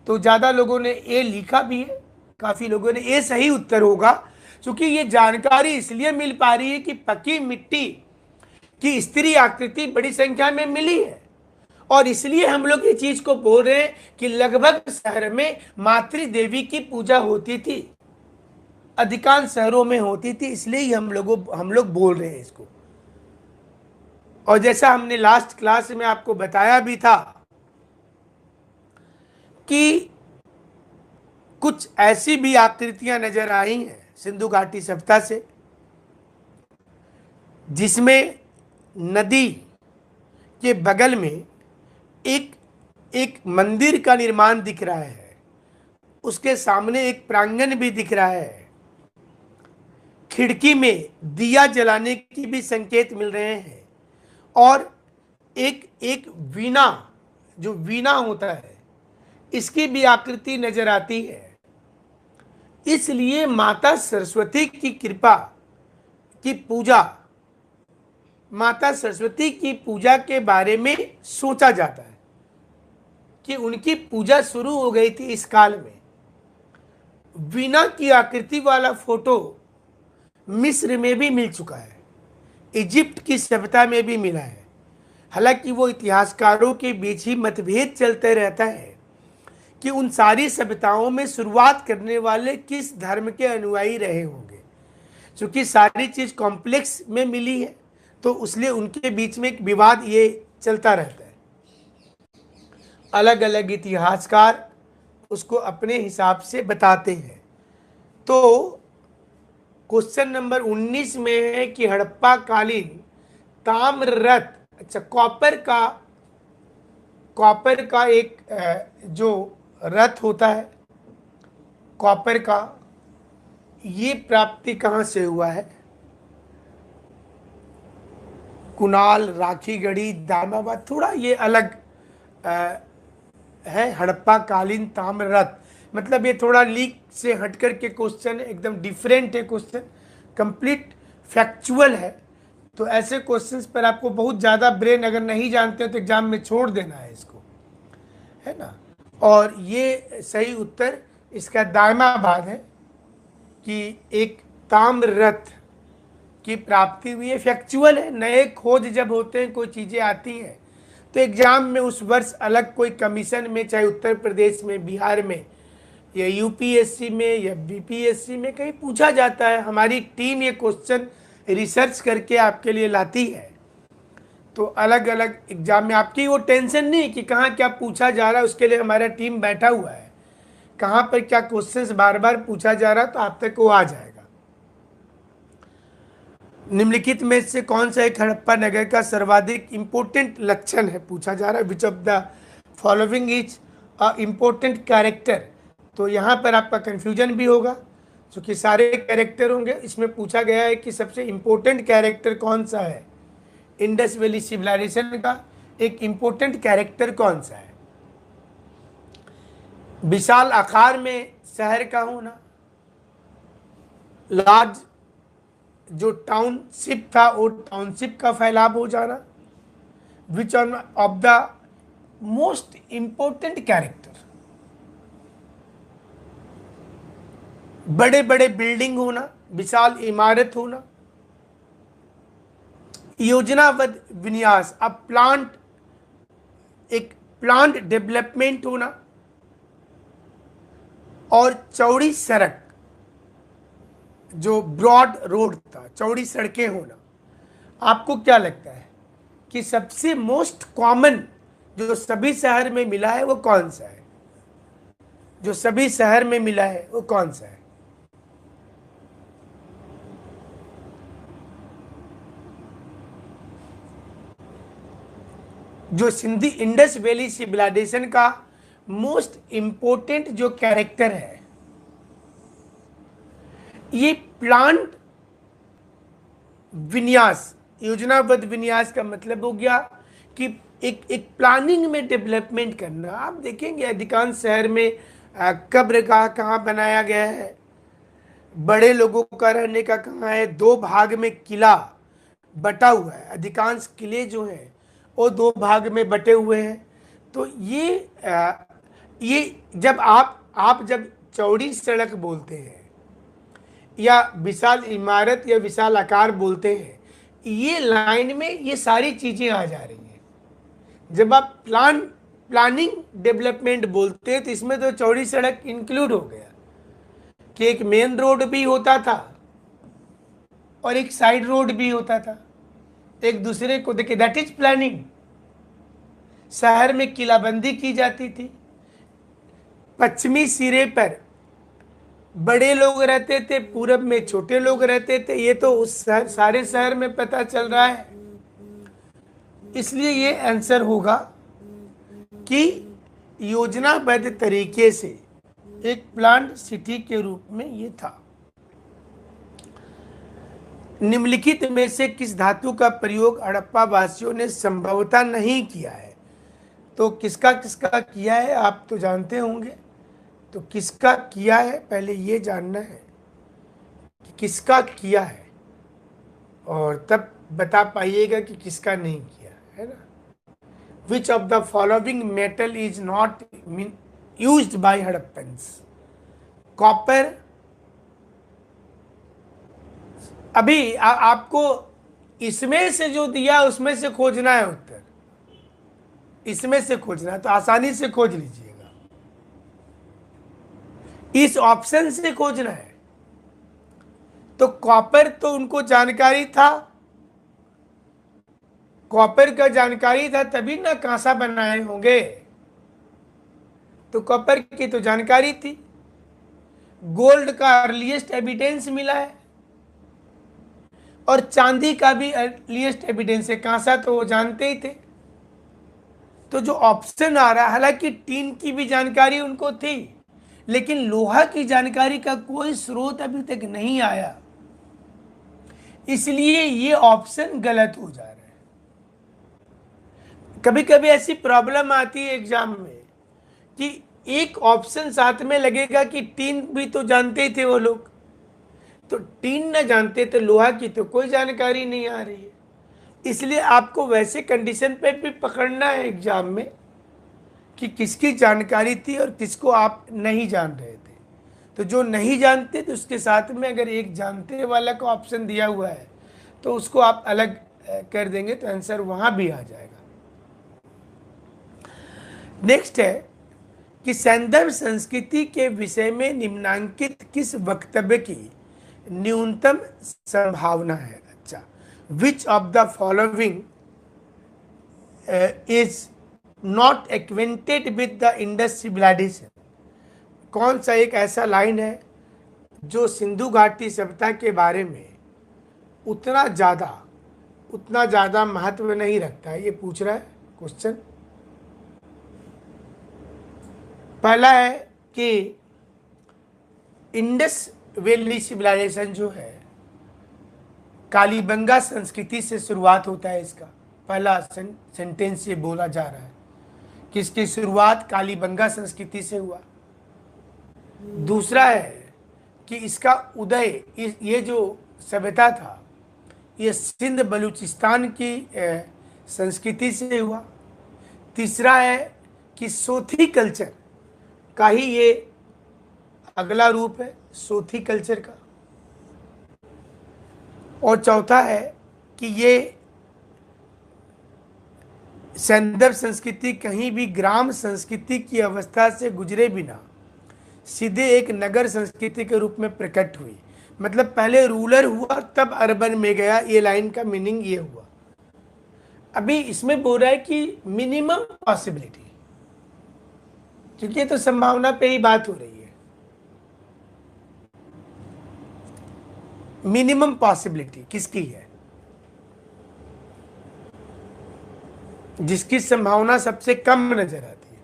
तो ज्यादा लोगों ने ए लिखा भी है, काफी लोगों ने ए सही उत्तर होगा, क्योंकि ये जानकारी इसलिए मिल पा रही है कि पकी मिट्टी की स्त्री आकृति बड़ी संख्या में मिली है, और इसलिए हम लोग ये चीज को बोल रहे हैं कि लगभग शहर में मातृ देवी की पूजा होती थी, अधिकांश शहरों में होती थी, इसलिए हम लोग बोल रहे हैं इसको। और जैसा हमने लास्ट क्लास में आपको बताया भी था कि कुछ ऐसी भी आकृतियां नजर आई हैं सिंधु घाटी सभ्यता से, जिसमें नदी के बगल में एक मंदिर का निर्माण दिख रहा है, उसके सामने एक प्रांगण भी दिख रहा है, खिड़की में दिया जलाने की भी संकेत मिल रहे हैं, और एक वीणा, जो वीणा होता है, इसकी भी आकृति नजर आती है। इसलिए माता सरस्वती की कृपा की पूजा, माता सरस्वती की पूजा के बारे में सोचा जाता है कि उनकी पूजा शुरू हो गई थी इस काल में। वीणा की आकृति वाला फोटो मिस्र में भी मिल चुका है, इजिप्ट की सभ्यता में भी मिला है। हालांकि वो इतिहासकारों के बीच ही मतभेद चलते रहता है कि उन सारी सभ्यताओं में शुरुआत करने वाले किस धर्म के अनुयायी रहे होंगे। क्योंकि सारी चीज कॉम्प्लेक्स में मिली है, तो उसलिए उनके बीच में एक विवाद ये चलता रहता है। अलग अलग इतिहासकार उसको अपने हिसाब से बताते हैं। तो क्वेश्चन नंबर 19 में है कि हड़प्पा कालीन ताम्र रथ, अच्छा कॉपर का एक जो रथ होता है कॉपर का, ये प्राप्ति कहाँ से हुआ है? कुणाल, राखीगढ़ी, दामाबाद, थोड़ा ये अलग है। हड़प्पा कालीन ताम्र रथ, मतलब ये थोड़ा लीक से हट कर के क्वेश्चन है, एकदम डिफरेंट है क्वेश्चन, कंप्लीट फैक्चुअल है। तो ऐसे क्वेश्चंस पर आपको बहुत ज़्यादा ब्रेन अगर नहीं जानते हो तो एग्जाम में छोड़ देना है इसको, है ना। और ये सही उत्तर इसका दामाबाद है कि एक ताम्र रथ की प्राप्ति हुई है। फैक्चुअल है, नए खोज जब होते हैं, कोई चीज़ें आती हैं तो एग्जाम में उस वर्ष अलग कोई कमीशन में, चाहे उत्तर प्रदेश में, बिहार में, या यूपीएससी में, या बीपीएससी में कहीं पूछा जाता है। हमारी टीम ये क्वेश्चन रिसर्च करके आपके लिए लाती है। तो अलग अलग एग्जाम में आपकी वो टेंशन नहीं कि कहाँ क्या पूछा जा रहा है, उसके लिए हमारा टीम बैठा हुआ है। कहाँ पर क्या क्वेश्चंस बार बार पूछा जा रहा है तो आप तक वो आ जाएगा। निम्नलिखित में से कौन सा एक हड़प्पा नगर का सर्वाधिक इंपोर्टेंट लक्षण है, पूछा जा रहा है। विच of the following is a important character. तो यहाँ पर आपका कंफ्यूजन भी होगा क्योंकि सारे कैरेक्टर होंगे। इसमें पूछा गया है कि सबसे इंपॉर्टेंट कैरेक्टर कौन सा है, इंडस वैली सिविलाइजेशन का एक इंपॉर्टेंट कैरेक्टर कौन सा है? विशाल आकार में शहर का होना, लार्ज जो टाउनशिप था वो टाउनशिप का फैलाव हो जाना, which one of the most important character, बड़े बड़े बिल्डिंग होना, विशाल इमारत होना, योजनाबद्ध विन्यास, अब एक प्लांट डेवलपमेंट होना, और चौड़ी सड़क, जो ब्रॉड रोड था, चौड़ी सड़कें होना। आपको क्या लगता है कि सबसे मोस्ट कॉमन जो सभी शहर में मिला है वो कौन सा है? जो सभी शहर में मिला है वो कौन सा है? जो सिंधी इंडस वैली सिविलाइजेशन का मोस्ट इंपोर्टेंट जो कैरेक्टर है, ये प्लांट विन्यास, योजनाबद्ध विन्यास का मतलब हो गया कि एक प्लानिंग में डेवलपमेंट करना। आप देखेंगे अधिकांश शहर में कब्रगाह कहाँ बनाया गया है, बड़े लोगों का रहने का कहाँ है, दो भाग में किला बटा हुआ है। अधिकांश किले जो हैं वो दो भाग में बटे हुए हैं। तो ये जब आप जब चौड़ी सड़क बोलते हैं या विशाल इमारत या विशाल आकार बोलते हैं, ये लाइन में ये सारी चीजें आ जा रही हैं। जब आप प्लानिंग डेवलपमेंट बोलते हैं तो इसमें तो चौड़ी सड़क इंक्लूड हो गया कि एक मेन रोड भी होता था और एक साइड रोड भी होता था, एक दूसरे को देखिए, दैट इज प्लानिंग। शहर में किलाबंदी की जाती थी, पश्चिमी सिरे पर बड़े लोग रहते थे, पूरब में छोटे लोग रहते थे। ये तो उस सारे शहर में पता चल रहा है। इसलिए ये आंसर होगा कि योजनाबद्ध तरीके से एक प्लान्ड सिटी के रूप में ये था। निम्नलिखित में से किस धातु का प्रयोग हड़प्पा वासियों ने संभवतः नहीं किया है? तो किसका किसका किया है आप तो जानते होंगे। तो किसका किया है पहले ये जानना है कि किसका किया है, और तब बता पाइएगा कि किसका नहीं किया है ना। विच of the following metal is not used by Harappans? Copper. अभी आपको इसमें से जो दिया उसमें से खोजना है उत्तर, इसमें से खोजना है तो आसानी से खोज लीजिएगा। इस ऑप्शन से खोजना है। तो कॉपर तो उनको जानकारी था, कॉपर का जानकारी था तभी ना कांसा बनाए होंगे। तो कॉपर की तो जानकारी थी। गोल्ड का अर्लीस्ट एविडेंस मिला है, और चांदी का भी अर्लीस्ट एविडेंस है। कांसा तो वो जानते ही थे। तो जो ऑप्शन आ रहा है, हालांकि टीन की भी जानकारी उनको थी, लेकिन लोहा की जानकारी का कोई स्रोत अभी तक नहीं आया, इसलिए ये ऑप्शन गलत हो जा रहा है। कभी कभी ऐसी प्रॉब्लम आती है एग्जाम में कि एक ऑप्शन साथ में लगेगा कि टीन भी तो जानते ही थे वो लोग, तो टीन ना जानते तो लोहा की तो कोई जानकारी नहीं आ रही है। इसलिए आपको वैसे कंडीशन पे भी पकड़ना है एग्जाम में कि किसकी जानकारी थी और किसको आप नहीं जान रहे थे। तो जो नहीं जानते तो उसके साथ में अगर एक जानते वाला का ऑप्शन दिया हुआ है तो उसको आप अलग कर देंगे तो आंसर वहां भी आ जाएगा। नेक्स्ट है कि संदर्भ संस्कृति के विषय में निम्नांकित किस वक्तव्य की न्यूनतम संभावना है। अच्छा, which of the following is not acquainted with the Indus civilization. कौन सा एक ऐसा लाइन है जो सिंधु घाटी सभ्यता के बारे में उतना ज़्यादा महत्व नहीं रखता है, ये पूछ रहा है क्वेश्चन। पहला है कि इंडस वैली सिविलाइजेशन जो है कालीबंगा संस्कृति से शुरुआत होता है। इसका पहला सेंटेंस ये बोला जा रहा है कि इसकी शुरुआत कालीबंगा संस्कृति से हुआ। दूसरा है कि इसका उदय, ये जो सभ्यता था ये सिंध बलूचिस्तान की संस्कृति से हुआ। तीसरा है कि सोथी कल्चर का ही ये अगला रूप है, सोथी कल्चर का। और चौथा है कि ये संदर्भ संस्कृति कहीं भी ग्राम संस्कृति की अवस्था से गुजरे बिना सीधे एक नगर संस्कृति के रूप में प्रकट हुई। मतलब पहले रूरल हुआ तब अर्बन में गया, ये लाइन का मीनिंग ये हुआ। अभी इसमें बोल रहा है कि मिनिमम पॉसिबिलिटी, क्योंकि ये तो संभावना पे ही बात हो रही है। मिनिमम पॉसिबिलिटी किसकी है? जिसकी संभावना सबसे कम नजर आती है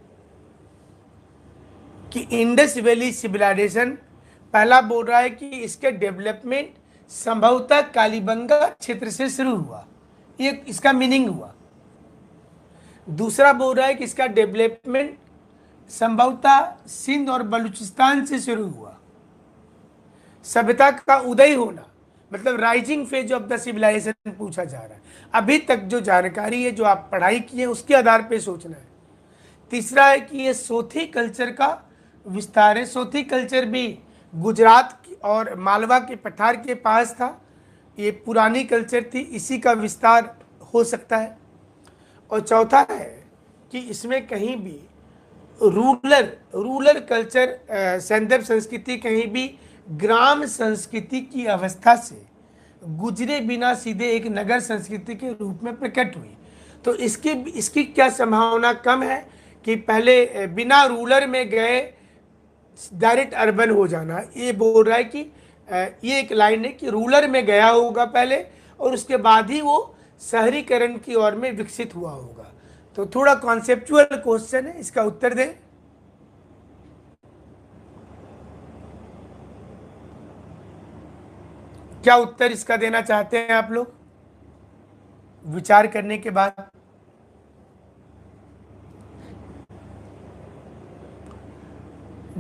कि इंडस वैली सिविलाइजेशन। पहला बोल रहा है कि इसके डेवलपमेंट संभवतः कालीबंगा क्षेत्र से शुरू हुआ, ये इसका मीनिंग हुआ। दूसरा बोल रहा है कि इसका डेवलपमेंट संभवतः सिंध और बलूचिस्तान से शुरू हुआ। सभ्यता का उदय होना मतलब rising phase of the civilization पूछा जा रहा है। अभी तक जो जानकारी है, जो आप पढ़ाई की है, उसके आधार पे सोचना है। तीसरा है कि ये सोथी कल्चर का विस्तार है। सोथी कल्चर भी गुजरात और मालवा के पठार के पास था, ये पुरानी कल्चर थी, इसी का विस्तार हो सकता है। और चौथा है कि इसमें कहीं भी रूरल कल्चर, संदर्भ संस्कृति कहीं भी ग्राम संस्कृति की अवस्था से गुजरे बिना सीधे एक नगर संस्कृति के रूप में प्रकट हुई। तो इसकी क्या संभावना कम है कि पहले बिना रूरल में गए डायरेक्ट अर्बन हो जाना। ये बोल रहा है कि ये एक लाइन है कि रूरल में गया होगा पहले और उसके बाद ही वो शहरीकरण की ओर में विकसित हुआ होगा। तो थोड़ा कॉन्सेप्चुअल क्वेश्चन है, इसका उत्तर दें। क्या उत्तर इसका देना चाहते हैं आप लोग विचार करने के बाद?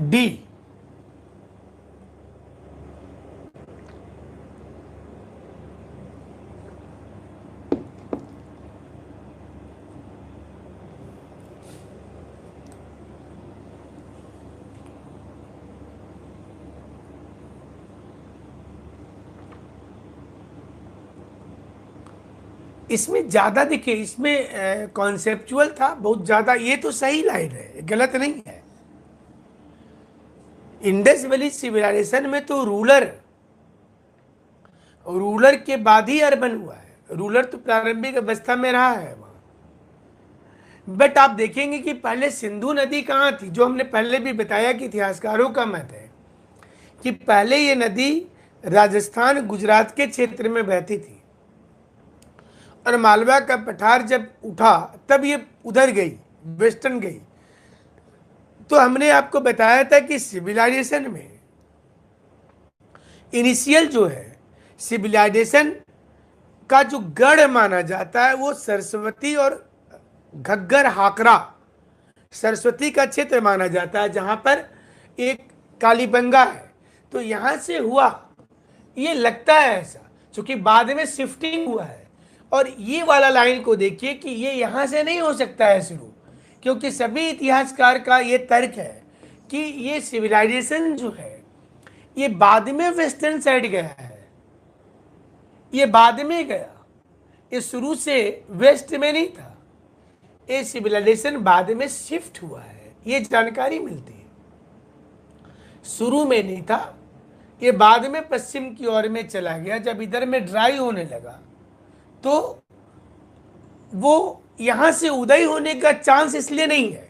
डी। इसमें ज्यादा देखिए, इसमें कॉन्सेप्चुअल था बहुत ज्यादा। ये तो सही लाइन है, गलत नहीं है। इंडस वैली सिविलाइजेशन में तो रूलर के बाद ही अर्बन हुआ है। रूलर तो प्रारंभिक अवस्था में रहा है वहां। बट आप देखेंगे कि पहले सिंधु नदी कहाँ थी, जो हमने पहले भी बताया कि इतिहासकारों का मत है कि पहले ये नदी राजस्थान गुजरात के क्षेत्र में बहती थी, और मालवा का पठार जब उठा तब ये उधर गई, वेस्टर्न गई। तो हमने आपको बताया था कि सिविलाइजेशन में इनिशियल जो है सिविलाइजेशन का जो गढ़ माना जाता है वो सरस्वती और घग्गर हाकरा सरस्वती का क्षेत्र माना जाता है, जहां पर एक कालीबंगा है। तो यहां से हुआ, ये लगता है ऐसा, क्योंकि बाद में शिफ्टिंग हुआ है। और ये वाला लाइन को देखिए कि ये यहां से नहीं हो सकता है शुरू, क्योंकि सभी इतिहासकार का ये तर्क है कि ये सिविलाइजेशन जो है ये बाद में वेस्टर्न साइड गया है, ये बाद में गया, ये शुरू से वेस्ट में नहीं था, ये सिविलाइजेशन बाद में शिफ्ट हुआ है, ये जानकारी मिलती है। शुरू में नहीं था, ये बाद में पश्चिम की ओर में चला गया। जब इधर में ड्राई होने लगा तो वो यहां से उदय होने का चांस इसलिए नहीं है।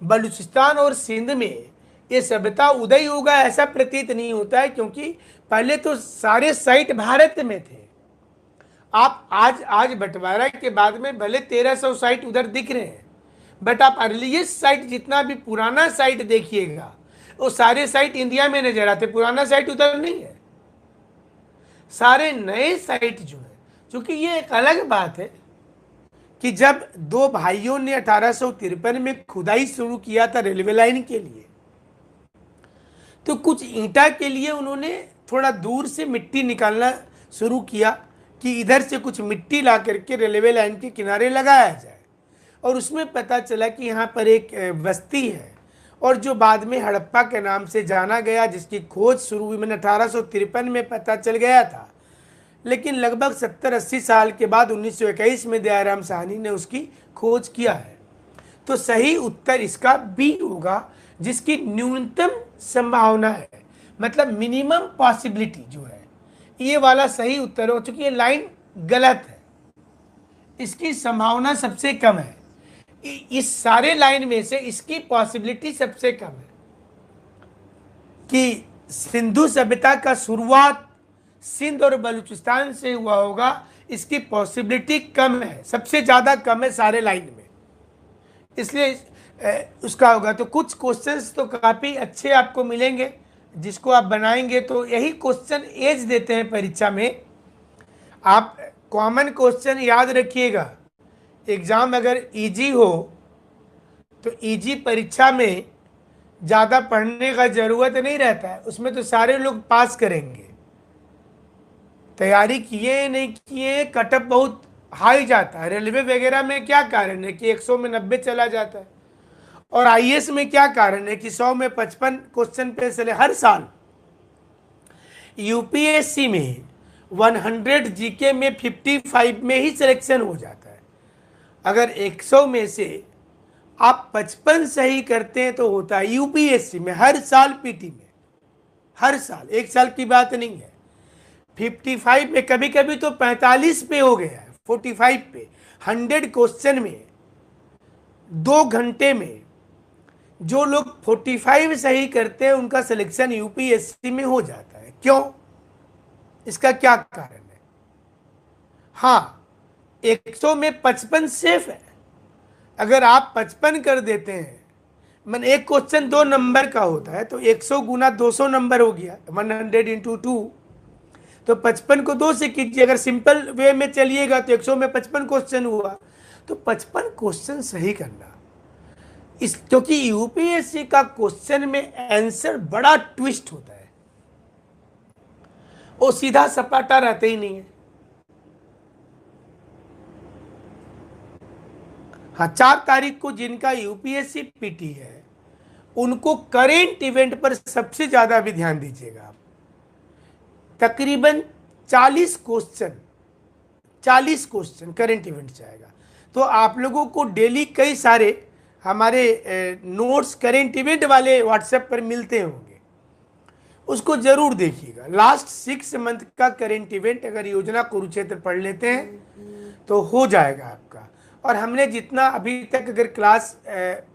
बलूचिस्तान और सिंध में ये सभ्यता उदय होगा ऐसा प्रतीत नहीं होता है, क्योंकि पहले तो सारे साइट भारत में थे। आप आज बंटवारा के बाद में भले 1300 साइट उधर दिख रहे हैं, बट आप अर्लीस्ट साइट जितना भी पुराना साइट देखिएगा वो सारे साइट इंडिया में नजर आते, पुराना साइट उधर नहीं है। सारे नए साइट जो है, क्योंकि ये एक अलग बात है कि जब दो भाइयों ने 1853 में खुदाई शुरू किया था रेलवे लाइन के लिए, तो कुछ ईंटा के लिए उन्होंने थोड़ा दूर से मिट्टी निकालना शुरू किया कि इधर से कुछ मिट्टी ला करके रेलवे लाइन के किनारे लगाया जाए। और उसमें पता चला कि यहाँ पर एक बस्ती है, और जो बाद में हड़प्पा के नाम से जाना गया, जिसकी खोज शुरू हुई मैंने 1853 में पता चल गया था, लेकिन लगभग 70-80 साल के बाद 1921 में दयाराम साहनी ने उसकी खोज किया है। तो सही उत्तर इसका बी होगा, जिसकी न्यूनतम संभावना है, मतलब मिनिमम पॉसिबिलिटी जो है, ये वाला सही उत्तर हो। चूंकि ये लाइन गलत है, इसकी संभावना सबसे कम है, इस सारे लाइन में से इसकी पॉसिबिलिटी सबसे कम है कि सिंधु सभ्यता का शुरुआत सिंध और बलूचिस्तान से हुआ होगा। इसकी पॉसिबिलिटी कम है, सबसे ज्यादा कम है सारे लाइन में, इसलिए उसका होगा। तो कुछ क्वेश्चंस तो काफी अच्छे आपको मिलेंगे जिसको आप बनाएंगे। तो यही क्वेश्चन एज देते हैं परीक्षा में। आप कॉमन क्वेश्चन याद रखिएगा, एग्जाम अगर इजी हो तो इजी परीक्षा में ज़्यादा पढ़ने का ज़रूरत नहीं रहता है, उसमें तो सारे लोग पास करेंगे। तैयारी किए नहीं किए, कटअप बहुत हाई जाता है। रेलवे वगैरह में क्या कारण है कि 100 में 90 चला जाता है, और आईएएस में क्या कारण है कि 100 में 55 क्वेश्चन पे चले हर साल। यूपीएससी में 100 जीके में 55 में ही सिलेक्शन हो जाता है। अगर 100 में से आप 55 सही करते हैं तो होता है यूपीएससी में हर साल पीटी में, हर साल, एक साल की बात नहीं है। 55 में, कभी कभी तो 45 पे हो गया है, 45 पे 100 क्वेश्चन में 2 घंटे में जो लोग 45 सही करते हैं उनका सिलेक्शन यूपीएससी में हो जाता है। क्यों? इसका क्या कारण है? हाँ, 100 में 55 सेफ है। अगर आप 55 कर देते हैं, मन एक क्वेश्चन 2 नंबर का होता है, तो 100 गुना 200 नंबर हो गया, 100 इंटू 2, तो 55 को 2 से कीजिए। अगर सिंपल वे में चलिएगा तो 100 में 55 क्वेश्चन हुआ, तो 55 क्वेश्चन सही करना। इस क्योंकि यूपीएससी का क्वेश्चन में आंसर बड़ा ट्विस्ट होता है, वो सीधा सपाटा रहते ही नहीं है। हाँ, 4 तारीख को जिनका यूपीएससी पीटी है उनको करेंट इवेंट पर सबसे ज्यादा भी ध्यान दीजिएगा आप। तकरीबन 40 क्वेश्चन करेंट इवेंट जाएगा। तो आप लोगों को डेली कई सारे हमारे नोट्स करेंट इवेंट वाले व्हाट्सएप पर मिलते होंगे। उसको जरूर देखिएगा। लास्ट 6 मंथ का करेंट इवेंट अगर योजना कुरुक्षेत्र पढ़ लेते हैं तो हो जाएगा आपका। और हमने जितना अभी तक अगर क्लास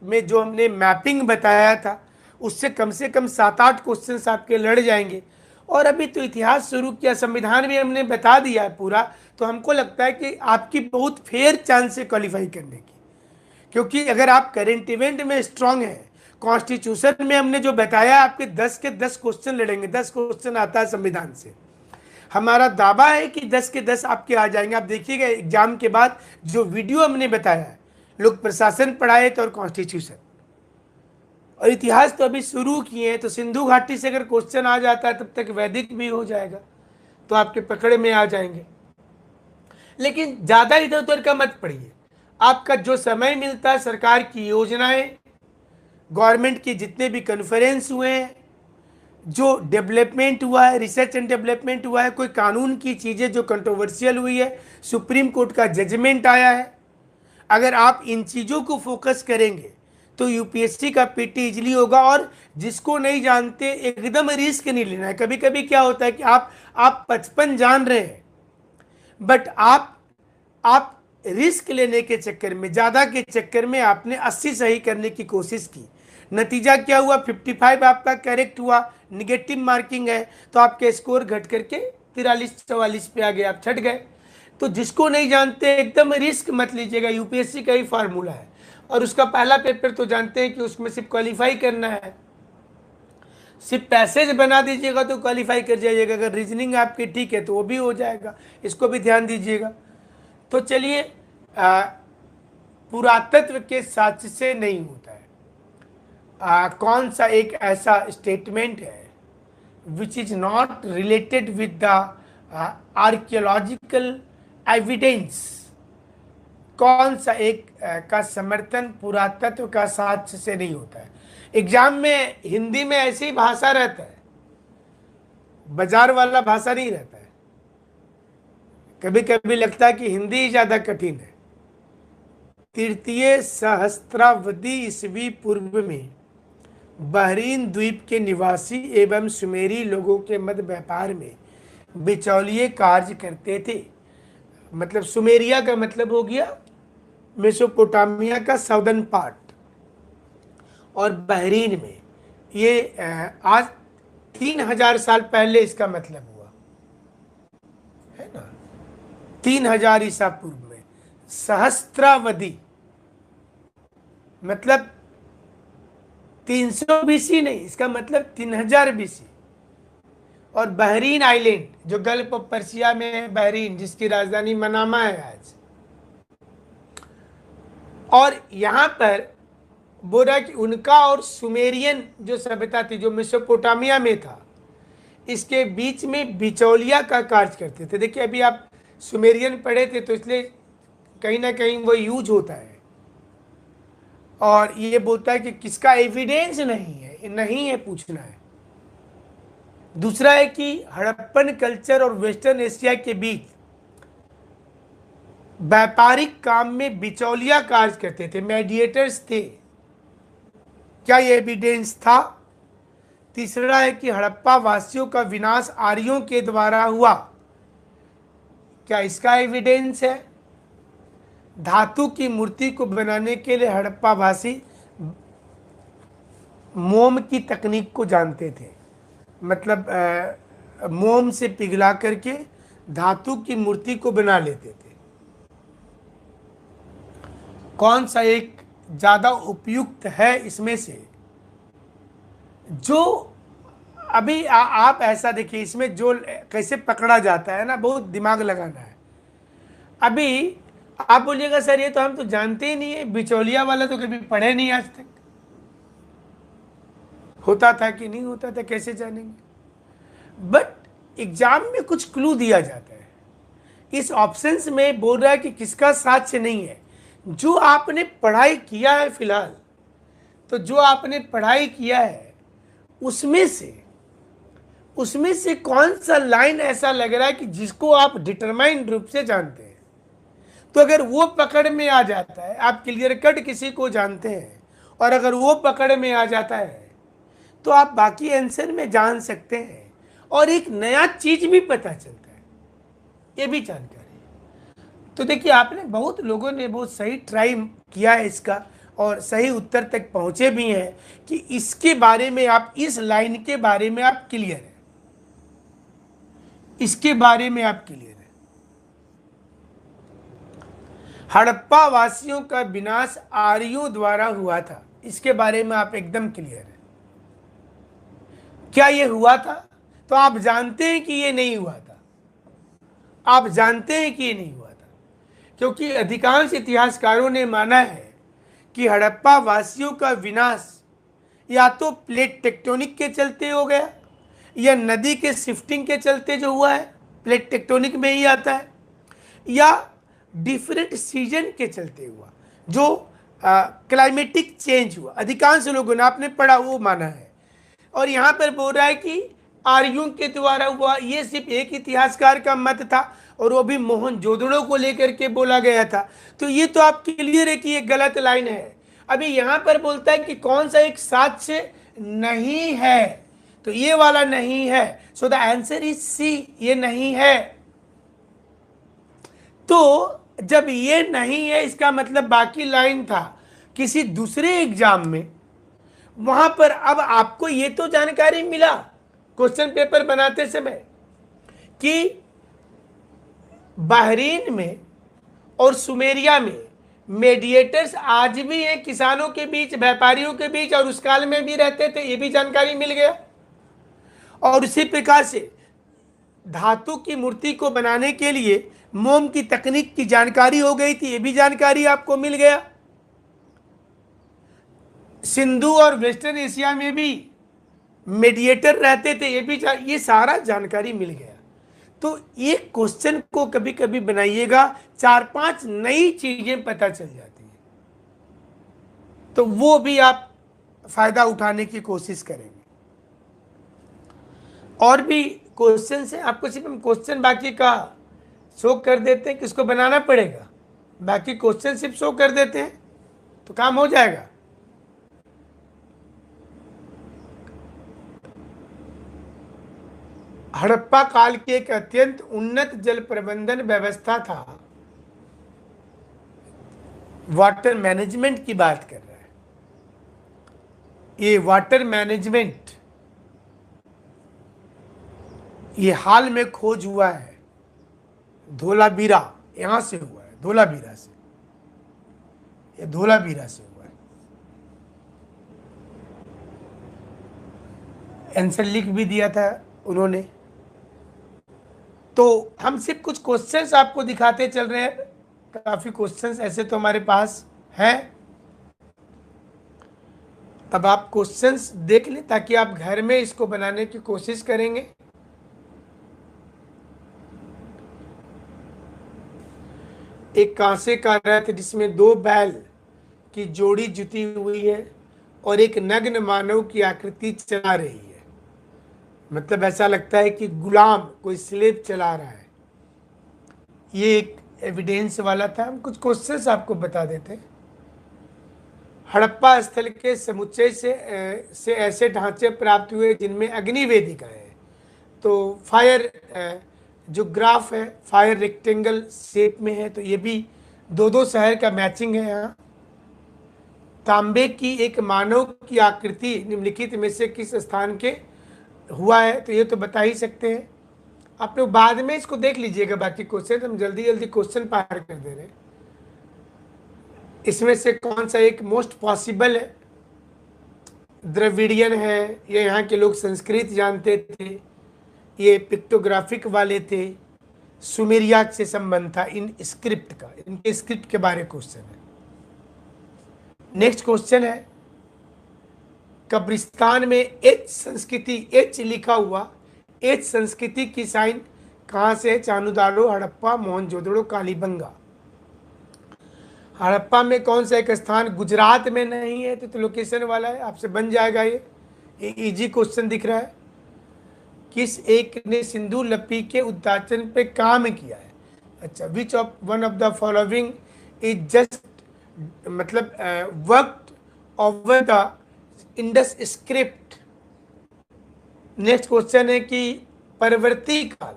में जो हमने मैपिंग बताया था उससे कम से कम 7-8 क्वेश्चंस आपके लड़ जाएंगे। और अभी तो इतिहास शुरू किया, संविधान भी हमने बता दिया है पूरा, तो हमको लगता है कि आपकी बहुत फेयर चांस है क्वालिफाई करने की। क्योंकि अगर आप करेंट इवेंट में स्ट्रांग हैं, कॉन्स्टिट्यूशन में हमने जो बताया आपके 10 के 10 क्वेश्चन लड़ेंगे, 10 क्वेश्चन आता है संविधान से, हमारा दावा है कि 10 के 10 आपके आ जाएंगे। आप देखिएगा एग्जाम के बाद जो वीडियो हमने बताया है, लोग प्रशासन पढ़ाए तो और कॉन्स्टिट्यूशन और इतिहास तो अभी शुरू किए हैं। तो सिंधु घाटी से अगर क्वेश्चन आ जाता है तब तक वैदिक भी हो जाएगा, तो आपके पकड़ में आ जाएंगे। लेकिन ज्यादा इधर उधर का मत पढ़िए। आपका जो समय मिलता है, सरकार की योजनाएं, गवर्नमेंट के जितने भी कॉन्फ्रेंस हुए हैं, जो डेवलपमेंट हुआ है, रिसर्च एंड डेवलपमेंट हुआ है, कोई कानून की चीजें जो कंट्रोवर्शियल हुई है, सुप्रीम कोर्ट का जजमेंट आया है, अगर आप इन चीजों को फोकस करेंगे तो यूपीएससी का पीटी इजली होगा। और जिसको नहीं जानते एकदम रिस्क नहीं लेना है। कभी कभी क्या होता है कि आप 55 जान रहे हैं, बट आप रिस्क लेने के चक्कर में, ज्यादा के चक्कर में आपने 80 सही करने की कोशिश की। नतीजा क्या हुआ, 55 आपका करेक्ट हुआ, निगेटिव मार्किंग है, तो आपके स्कोर घट करके 43-44 पे आ गए, आप छट गए। तो जिसको नहीं जानते एकदम रिस्क मत लीजिएगा। यूपीएससी का ही फार्मूला है और उसका पहला पेपर तो जानते हैं कि उसमें सिर्फ क्वालिफाई करना है। सिर्फ पैसेज बना दीजिएगा तो क्वालिफाई कर जाइएगा। अगर रीजनिंग आपकी ठीक है तो वो भी हो जाएगा, इसको भी ध्यान दीजिएगा। तो चलिए, पुरातत्व के साक्ष्य से नहीं होता है। कौन सा एक ऐसा स्टेटमेंट है विच is not related with the archaeological evidence? कौन सा एक का समर्थन पुरातत्व का साक्ष्य से नहीं होता है? एग्जाम में हिंदी में ऐसी भाषा रहता है, बाजार वाला भाषा नहीं रहता है। कभी कभी लगता है कि हिंदी ही ज्यादा कठिन है। तृतीय सहस्त्राब्दी ईस्वी पूर्व में बहरीन द्वीप के निवासी एवं सुमेरी लोगों के मध्य व्यापार में बिचौलिए कार्य करते थे। मतलब सुमेरिया का मतलब हो गया मेसोपोटामिया का साउदर्न पार्ट, और बहरीन में ये आज 3000 साल पहले इसका मतलब हुआ है ना, 3000 ईसा पूर्व में। सहस्त्रावधि मतलब 300 बीसी नहीं, इसका मतलब 3000 बीसी। और बहरीन आइलैंड जो गल्फ ऑफ पर्सिया में है, बहरीन जिसकी राजधानी मनामा है आज। और यहां पर बोला कि उनका और सुमेरियन जो सभ्यता थी जो मेसोपोटामिया में था, इसके बीच में बिचौलिया का कार्य करते थे। देखिए अभी आप सुमेरियन पढ़े थे तो इसलिए कहीं ना कहीं वो यूज होता है। और ये बोलता है कि किसका एविडेंस नहीं है, नहीं है पूछना है। दूसरा है कि हड़प्पन कल्चर और वेस्टर्न एशिया के बीच व्यापारिक काम में बिचौलिया कार्य करते थे, मेडिएटर्स थे। क्या ये एविडेंस था? तीसरा है कि हड़प्पा वासियों का विनाश आर्यों के द्वारा हुआ। क्या इसका एविडेंस है? धातु की मूर्ति को बनाने के लिए हड़प्पा वासी मोम की तकनीक को जानते थे। मतलब मोम से पिघला करके धातु की मूर्ति को बना लेते थे। कौन सा एक ज्यादा उपयुक्त है इसमें से? जो अभी आप ऐसा देखिए, इसमें जो कैसे पकड़ा जाता है ना, बहुत दिमाग लगाना है। अभी आप बोलिएगा सर ये तो हम तो जानते ही नहीं है, बिचौलिया वाला तो कभी पढ़े नहीं आज तक। होता था कि नहीं होता था कैसे जानेंगे? बट एग्जाम में कुछ क्लू दिया जाता है। इस ऑप्शंस में बोल रहा है कि किसका साक्ष्य नहीं है। जो आपने पढ़ाई किया है फिलहाल, तो जो आपने पढ़ाई किया है उसमें से कौन सा लाइन ऐसा लग रहा है कि जिसको आप डिटरमाइंड रूप से जानते हैं। तो अगर वो पकड़ में आ जाता है, आप क्लियर कट किसी को जानते हैं और अगर वो पकड़ में आ जाता है तो आप बाकी आंसर में जान सकते हैं और एक नया चीज भी पता चलता है, ये भी जानकारी। तो देखिए, आपने बहुत लोगों ने बहुत सही ट्राई किया है इसका और सही उत्तर तक पहुंचे भी हैं कि इसके बारे में आप, इस लाइन के बारे में आप क्लियर है, इसके बारे में आप क्लियर है। हड़प्पा वासियों का विनाश आर्यों द्वारा हुआ था, इसके बारे में आप एकदम क्लियर है। क्या ये हुआ था? तो आप जानते हैं कि ये नहीं हुआ था, आप जानते हैं कि ये नहीं हुआ था, क्योंकि अधिकांश इतिहासकारों ने माना है कि हड़प्पा वासियों का विनाश या तो प्लेट टेक्टोनिक के चलते हो गया या नदी के शिफ्टिंग के चलते जो हुआ है, प्लेट टेक्टोनिक में ही आता है, या डिफरेंट सीजन के चलते हुआ, जो क्लाइमेटिक चेंज हुआ। अधिकांश लोगों ने, आपने पढ़ा, वो माना है। और यहाँ पर बोल रहा है कि आर्यों के द्वारा हुआ, ये सिर्फ एक इतिहासकार का मत था और वो भी मोहनजोदड़ो को लेकर के बोला गया था। तो ये तो आप क्लियर है कि ये गलत लाइन है। अभी यहाँ पर बोलता है कि कौन सा एक साक्ष्य नहीं है, तो ये वाला नहीं है। So the answer is C, ये नहीं है। तो जब ये नहीं है, इसका मतलब बाकी लाइन था किसी दूसरे एग्जाम में, वहां पर अब आपको ये तो जानकारी मिला क्वेश्चन पेपर बनाते समय कि बहरीन में और सुमेरिया में मेडिएटर्स आज भी हैं किसानों के बीच, व्यापारियों के बीच, और उस काल में भी रहते थे, ये भी जानकारी मिल गया। और उसी प्रकार से धातु की मूर्ति को बनाने के लिए मोम की तकनीक की जानकारी हो गई थी, ये भी जानकारी आपको मिल गया। सिंधु और वेस्टर्न एशिया में भी मेडिएटर रहते थे, ये भी ये सारा जानकारी मिल गया। तो ये क्वेश्चन को कभी कभी बनाइएगा, 4-5 नई चीजें पता चल जाती हैं, तो वो भी आप फायदा उठाने की कोशिश करेंगे। और भी क्वेश्चन है, आपको सिर्फ हम क्वेश्चन बाकी का शो कर देते हैं, किसको बनाना पड़ेगा, बाकी क्वेश्चन सिर्फ शो कर देते हैं तो काम हो जाएगा। हड़प्पा काल की एक अत्यंत उन्नत जल प्रबंधन व्यवस्था था, वाटर मैनेजमेंट की बात कर रहा है। ये वाटर मैनेजमेंट ये हाल में खोज हुआ है, धोलावीरा, यहां से हुआ है, धोलावीरा से, ये धोलावीरा से हुआ है। आंसर लिख भी दिया था उन्होंने। तो हम सिर्फ कुछ क्वेश्चंस आपको दिखाते चल रहे हैं, काफी क्वेश्चंस ऐसे तो हमारे पास हैं। अब आप क्वेश्चंस देख लें ताकि आप घर में इसको बनाने की कोशिश करेंगे। एक कांसे का रथ जिसमें 2 बैल की जोड़ी जुटी हुई है और एक नग्न मानव की आकृति चला रही है, मतलब ऐसा लगता है कि गुलाम कोई स्लेव चला रहा है। ये एक एविडेंस वाला था। हम कुछ क्वेश्चंस आपको बता देते हैं। हड़प्पा स्थल के समुच्चय से ऐसे ढांचे प्राप्त हुए जिनमें अग्नि वेदिका है। तो फायर जो ग्राफ है फायर रेक्टेंगल शेप में है, तो ये भी 2-2 शहर का मैचिंग है। यहाँ तांबे की एक मानव की आकृति निम्नलिखित में से किस स्थान के हुआ है, तो ये तो बता ही सकते हैं। आप लोग बाद में इसको देख लीजिएगा, बाकी क्वेश्चन हम जल्दी जल्दी क्वेश्चन पार कर दे रहे हैं। इसमें से कौन सा एक मोस्ट पॉसिबल है? द्रविडियन है, ये यहाँ के लोग संस्कृत जानते थे, ये पिक्टोग्राफिक वाले थे, सुमेरिया से संबंध था इन स्क्रिप्ट का, इनके स्क्रिप्ट के बारे में क्वेश्चन है। नेक्स्ट क्वेश्चन है, कब्रिस्तान में एच संस्कृति, एच लिखा हुआ, एच संस्कृति की साइन कहाँ से है? चानुदारो, हड़प्पा, मोहनजोदड़ो, कालीबंगा। हड़प्पा में कौन सा एक स्थान गुजरात में नहीं है, तो लोकेशन वाला है, आपसे बन जाएगा। ये इजी क्वेश्चन दिख रहा है। किस एक ने सिंधु लिपि के उद्घाटन पे काम किया है? अच्छा, which of one of the following is just, मतलब worked over the Indus script. Next question है कि परवर्ती काल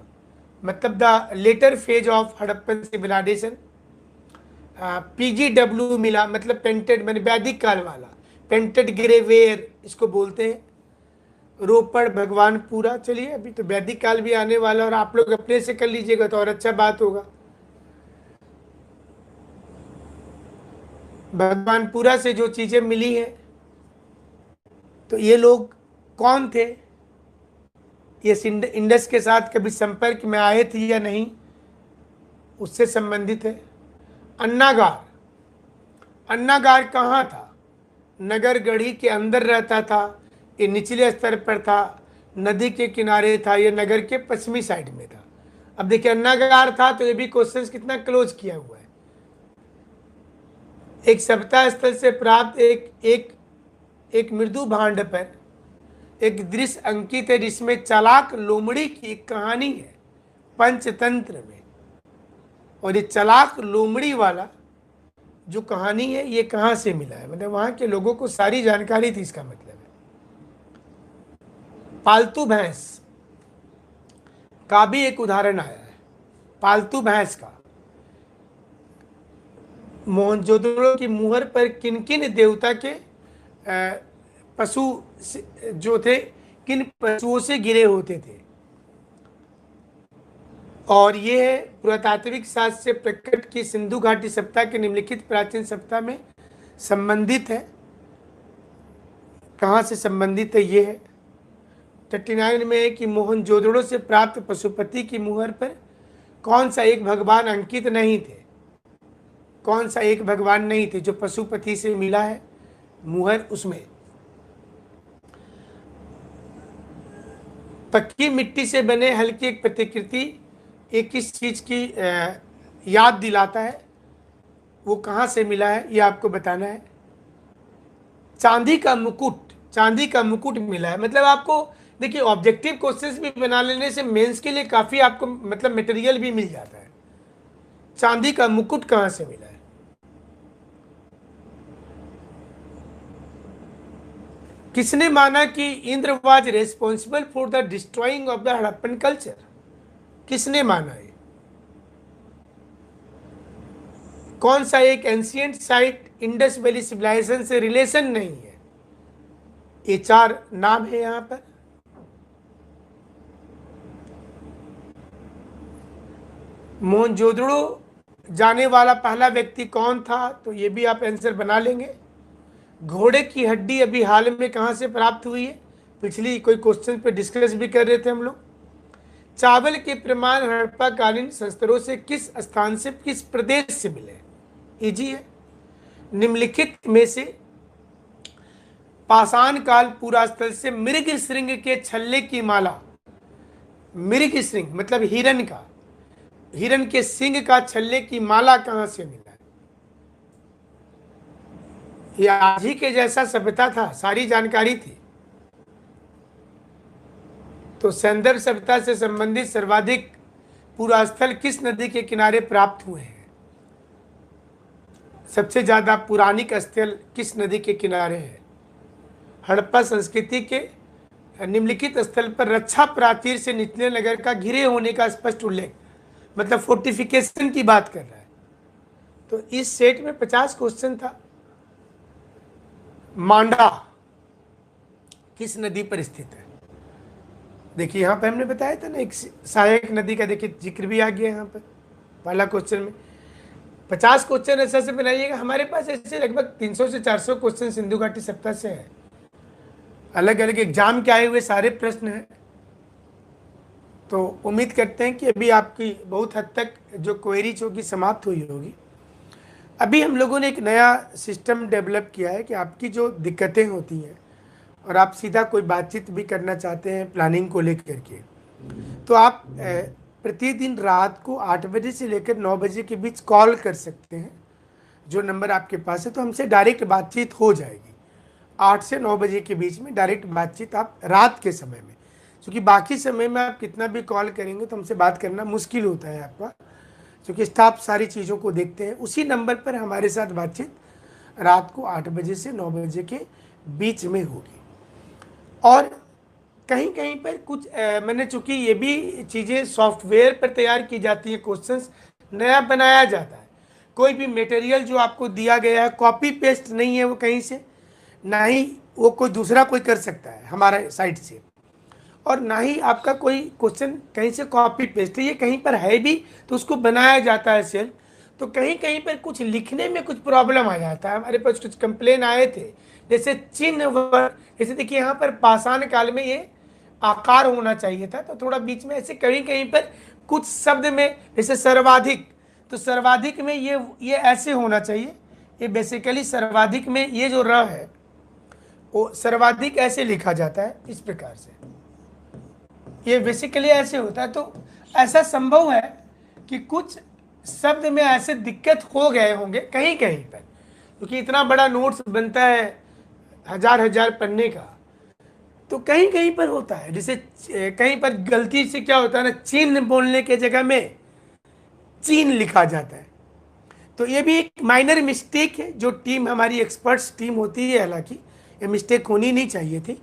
मतलब the later phase of Harappan civilization, PGW मिला मतलब पेंटेड मैंने वैदिक काल वाला, पेंटेड ग्रेवेयर इसको बोलते हैं। रोपड़ भगवानपुरा, चलिए अभी तो वैदिक काल भी आने वाला और आप लोग अपने से कर लीजिएगा तो और अच्छा बात होगा। भगवानपुरा से जो चीजें मिली हैं तो ये लोग कौन थे, ये इंडस के साथ कभी संपर्क में आए थे या नहीं, उससे संबंधित है। अन्नागार, अन्नागार कहाँ था, नगर गढ़ी के अंदर रहता था, ये निचले स्तर पर था, नदी के किनारे था, ये नगर के पश्चिमी साइड में था। अब देखिए अन्नागार था तो ये भी क्वेश्चंस कितना क्लोज किया हुआ है। एक सभ्यता स्थल से प्राप्त एक एक एक मृदु भांड पर एक दृश्य अंकित है जिसमें चालाक लोमड़ी की एक कहानी है पंचतंत्र में। और ये चालाक लोमड़ी वाला जो कहानी है ये कहाँ से मिला है, मतलब वहां के लोगों को सारी जानकारी थी, इसका मतलब है। पालतू भैंस का भी एक उदाहरण आया है, पालतू भैंस का। मोहनजोदड़ो की मुहर पर किन किन देवता के पशु जो थे, किन पशुओं से गिरे होते थे, और ये है पुरातात्विक साक्ष्य से प्रकट की सिंधु घाटी सभ्यता के निम्नलिखित प्राचीन सभ्यता में संबंधित है। कहाँ से संबंधित है, ये है 39 में है कि मोहनजोदड़ो से प्राप्त पशुपति की मुहर पर कौन सा एक भगवान अंकित नहीं थे, कौन सा एक भगवान नहीं थे जो पशुपति से मिला है मुहर, उसमें पक्की मिट्टी से बने हल्की एक प्रतिकृति एक किस चीज की याद दिलाता है, वो कहाँ से मिला है ये आपको बताना है। चांदी का मुकुट, चांदी का मुकुट मिला है, मतलब आपको देखिए ऑब्जेक्टिव क्वेश्चंस भी बना लेने से मेंस के लिए काफी आपको मतलब मटेरियल भी मिल जाता है। चांदी का मुकुट कहाँ से मिला है, किसने माना कि Indra was responsible for the destroying of the Harappan culture, किसने माना है, कौन सा एक ancient site Indus valley civilization से रिलेशन नहीं है, ये 4 नाम है यहां पर। मोहनजोदड़ो जाने वाला पहला व्यक्ति कौन था, तो ये भी आप आंसर बना लेंगे। घोड़े की हड्डी अभी हाल में कहां से प्राप्त हुई है, पिछली कोई क्वेश्चन पे डिस्कस भी कर रहे थे हम लोग। चावल के प्रमाण हड़प्पा कालीन शस्त्रों से किस स्थान से, किस प्रदेश से मिले, इजी है। निम्नलिखित में से पाषाण काल पूरा स्थल से मृग श्रृंग के छल्ले की माला, मृग श्रृंग मतलब हिरण का, हिरण के सिंह का छल्ले की माला कहां से मिला है, ये आज ही के जैसा सभ्यता था, सारी जानकारी थी। तो सैंदव सभ्यता से संबंधित सर्वाधिक पूरा स्थल किस नदी के किनारे प्राप्त हुए हैं, सबसे ज्यादा पुरानिक स्थल किस नदी के किनारे है। हड़प्पा संस्कृति के निम्नलिखित स्थल पर रक्षा प्राचीर से निचले नगर का घिरे होने का स्पष्ट उल्लेख, मतलब फोर्टिफिकेशन की बात कर रहा है। तो इस सेट में 50 क्वेश्चन था। मांडा किस नदी पर स्थित है, देखिए यहां पे हमने बताया था ना एक सहायक नदी का, देखिए जिक्र भी आ गया यहाँ पर पहला क्वेश्चन में। 50 क्वेश्चन ऐसा से बनाइएगा, हमारे पास ऐसे लगभग 300 से 400 क्वेश्चन सिंधु घाटी सभ्यता से है, अलग अलग एग्जाम के आए हुए सारे प्रश्न हैं। तो उम्मीद करते हैं कि अभी आपकी बहुत हद तक जो क्वेरीज होगी समाप्त हुई होगी। अभी हम लोगों ने एक नया सिस्टम डेवलप किया है कि आपकी जो दिक्कतें होती हैं और आप सीधा कोई बातचीत भी करना चाहते हैं प्लानिंग को लेकर के, तो आप प्रतिदिन रात को 8 बजे से लेकर 9 बजे के बीच कॉल कर सकते हैं, जो नंबर आपके पास है, तो हमसे डायरेक्ट बातचीत हो जाएगी। 8 से 9 बजे के बीच में डायरेक्ट बातचीत आप रात के समय में, क्योंकि बाकी समय में आप कितना भी कॉल करेंगे तो हमसे बात करना मुश्किल होता है आपका, क्योंकि स्टाफ सारी चीज़ों को देखते हैं। उसी नंबर पर हमारे साथ बातचीत रात को 8 बजे से 9 बजे के बीच में होगी। और कहीं कहीं पर कुछ मैंने चूंकि ये भी चीज़ें सॉफ्टवेयर पर तैयार की जाती है, क्वेश्चंस नया बनाया जाता है। कोई भी मटेरियल जो आपको दिया गया है कॉपी पेस्ट नहीं है वो कहीं से, ना ही वो कोई दूसरा कोई कर सकता है हमारा साइड से, और ना ही आपका कोई क्वेश्चन कहीं से कॉपी पेस्ट है, ये कहीं पर है भी तो उसको बनाया जाता है सेल्फ। तो कहीं कहीं पर कुछ लिखने में कुछ प्रॉब्लम आ जाता है। हमारे पास कुछ कंप्लेन आए थे, जैसे चिन्ह वर्ड, जैसे देखिए यहाँ पर पाषाण काल में ये आकार होना चाहिए था, तो थोड़ा बीच में ऐसे कहीं कहीं पर कुछ शब्द में, जैसे सर्वाधिक, तो सर्वाधिक में ये ऐसे होना चाहिए। ये बेसिकली सर्वाधिक में ये जो र है वो सर्वाधिक ऐसे लिखा जाता है इस प्रकार से, ये बेसिकली ऐसे होता है। तो ऐसा संभव है कि कुछ शब्द में ऐसे दिक्कत हो गए होंगे कहीं कहीं पर, क्योंकि इतना बड़ा नोट्स बनता है हजार हजार पन्ने का, तो कहीं कहीं पर होता है। जैसे कहीं पर गलती से क्या होता है ना, चिन्ह बोलने के जगह में चीन लिखा जाता है। तो ये भी एक माइनर मिस्टेक है, जो टीम हमारी एक्सपर्ट्स टीम होती है, हालांकि ये मिस्टेक होनी नहीं चाहिए थी,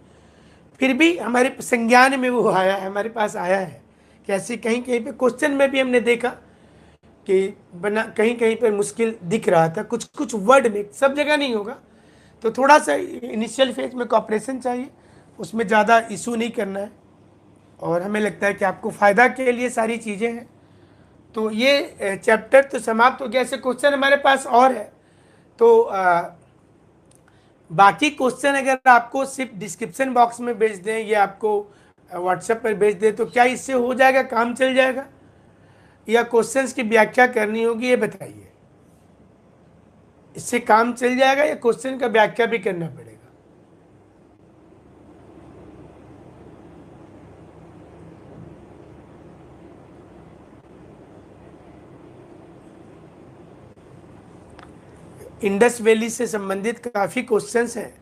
फिर भी हमारे संज्ञान में वो आया है, हमारे पास आया है कि ऐसे कहीं कहीं पे क्वेश्चन में भी हमने देखा कि बना कहीं कहीं पर मुश्किल दिख रहा था, कुछ कुछ वर्ड में, सब जगह नहीं होगा। तो थोड़ा सा इनिशियल फेज में कॉपरेशन चाहिए, उसमें ज़्यादा इशू नहीं करना है, और हमें लगता है कि आपको फ़ायदा के लिए सारी चीज़ें हैं। तो ये चैप्टर तो समाप्त हो गया। ऐसे क्वेश्चन हमारे पास और है, तो बाकी क्वेश्चन अगर आपको सिर्फ डिस्क्रिप्शन बॉक्स में भेज दें या आपको व्हाट्सएप पर भेज दें, तो क्या इससे हो जाएगा, काम चल जाएगा, या क्वेश्चंस की व्याख्या करनी होगी, ये बताइए। इससे काम चल जाएगा या क्वेश्चन का व्याख्या भी करना पड़ेगा? इंडस वैली से संबंधित काफी क्वेश्चंस हैं।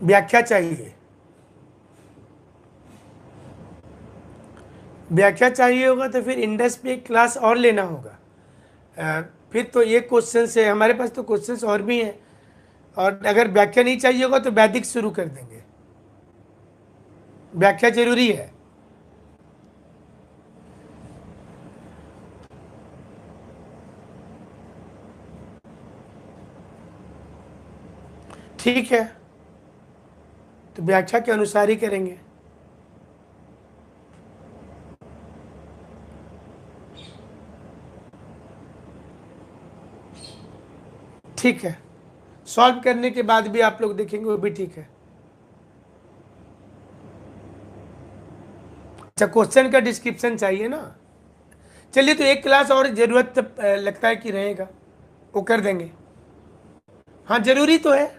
व्याख्या चाहिए, व्याख्या चाहिए होगा तो फिर इंडस पे एक क्लास और लेना होगा। फिर तो ये क्वेश्चन है, हमारे पास तो क्वेश्चंस और भी हैं, और अगर व्याख्या नहीं चाहिए होगा तो वैदिक शुरू कर देंगे। व्याख्या जरूरी है। ठीक है, तो व्याख्या के अनुसार ही करेंगे। ठीक है, सॉल्व करने के बाद भी आप लोग देखेंगे वो भी ठीक है। अच्छा, क्वेश्चन का डिस्क्रिप्शन चाहिए ना? चलिए, तो एक क्लास और जरूरत लगता है कि रहेगा, वो कर देंगे। हाँ, जरूरी तो है।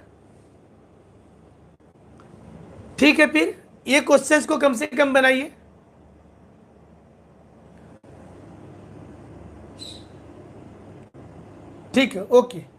ठीक है, फिर ये क्वेश्चंस को कम से कम बनाइए। ठीक है, ओके।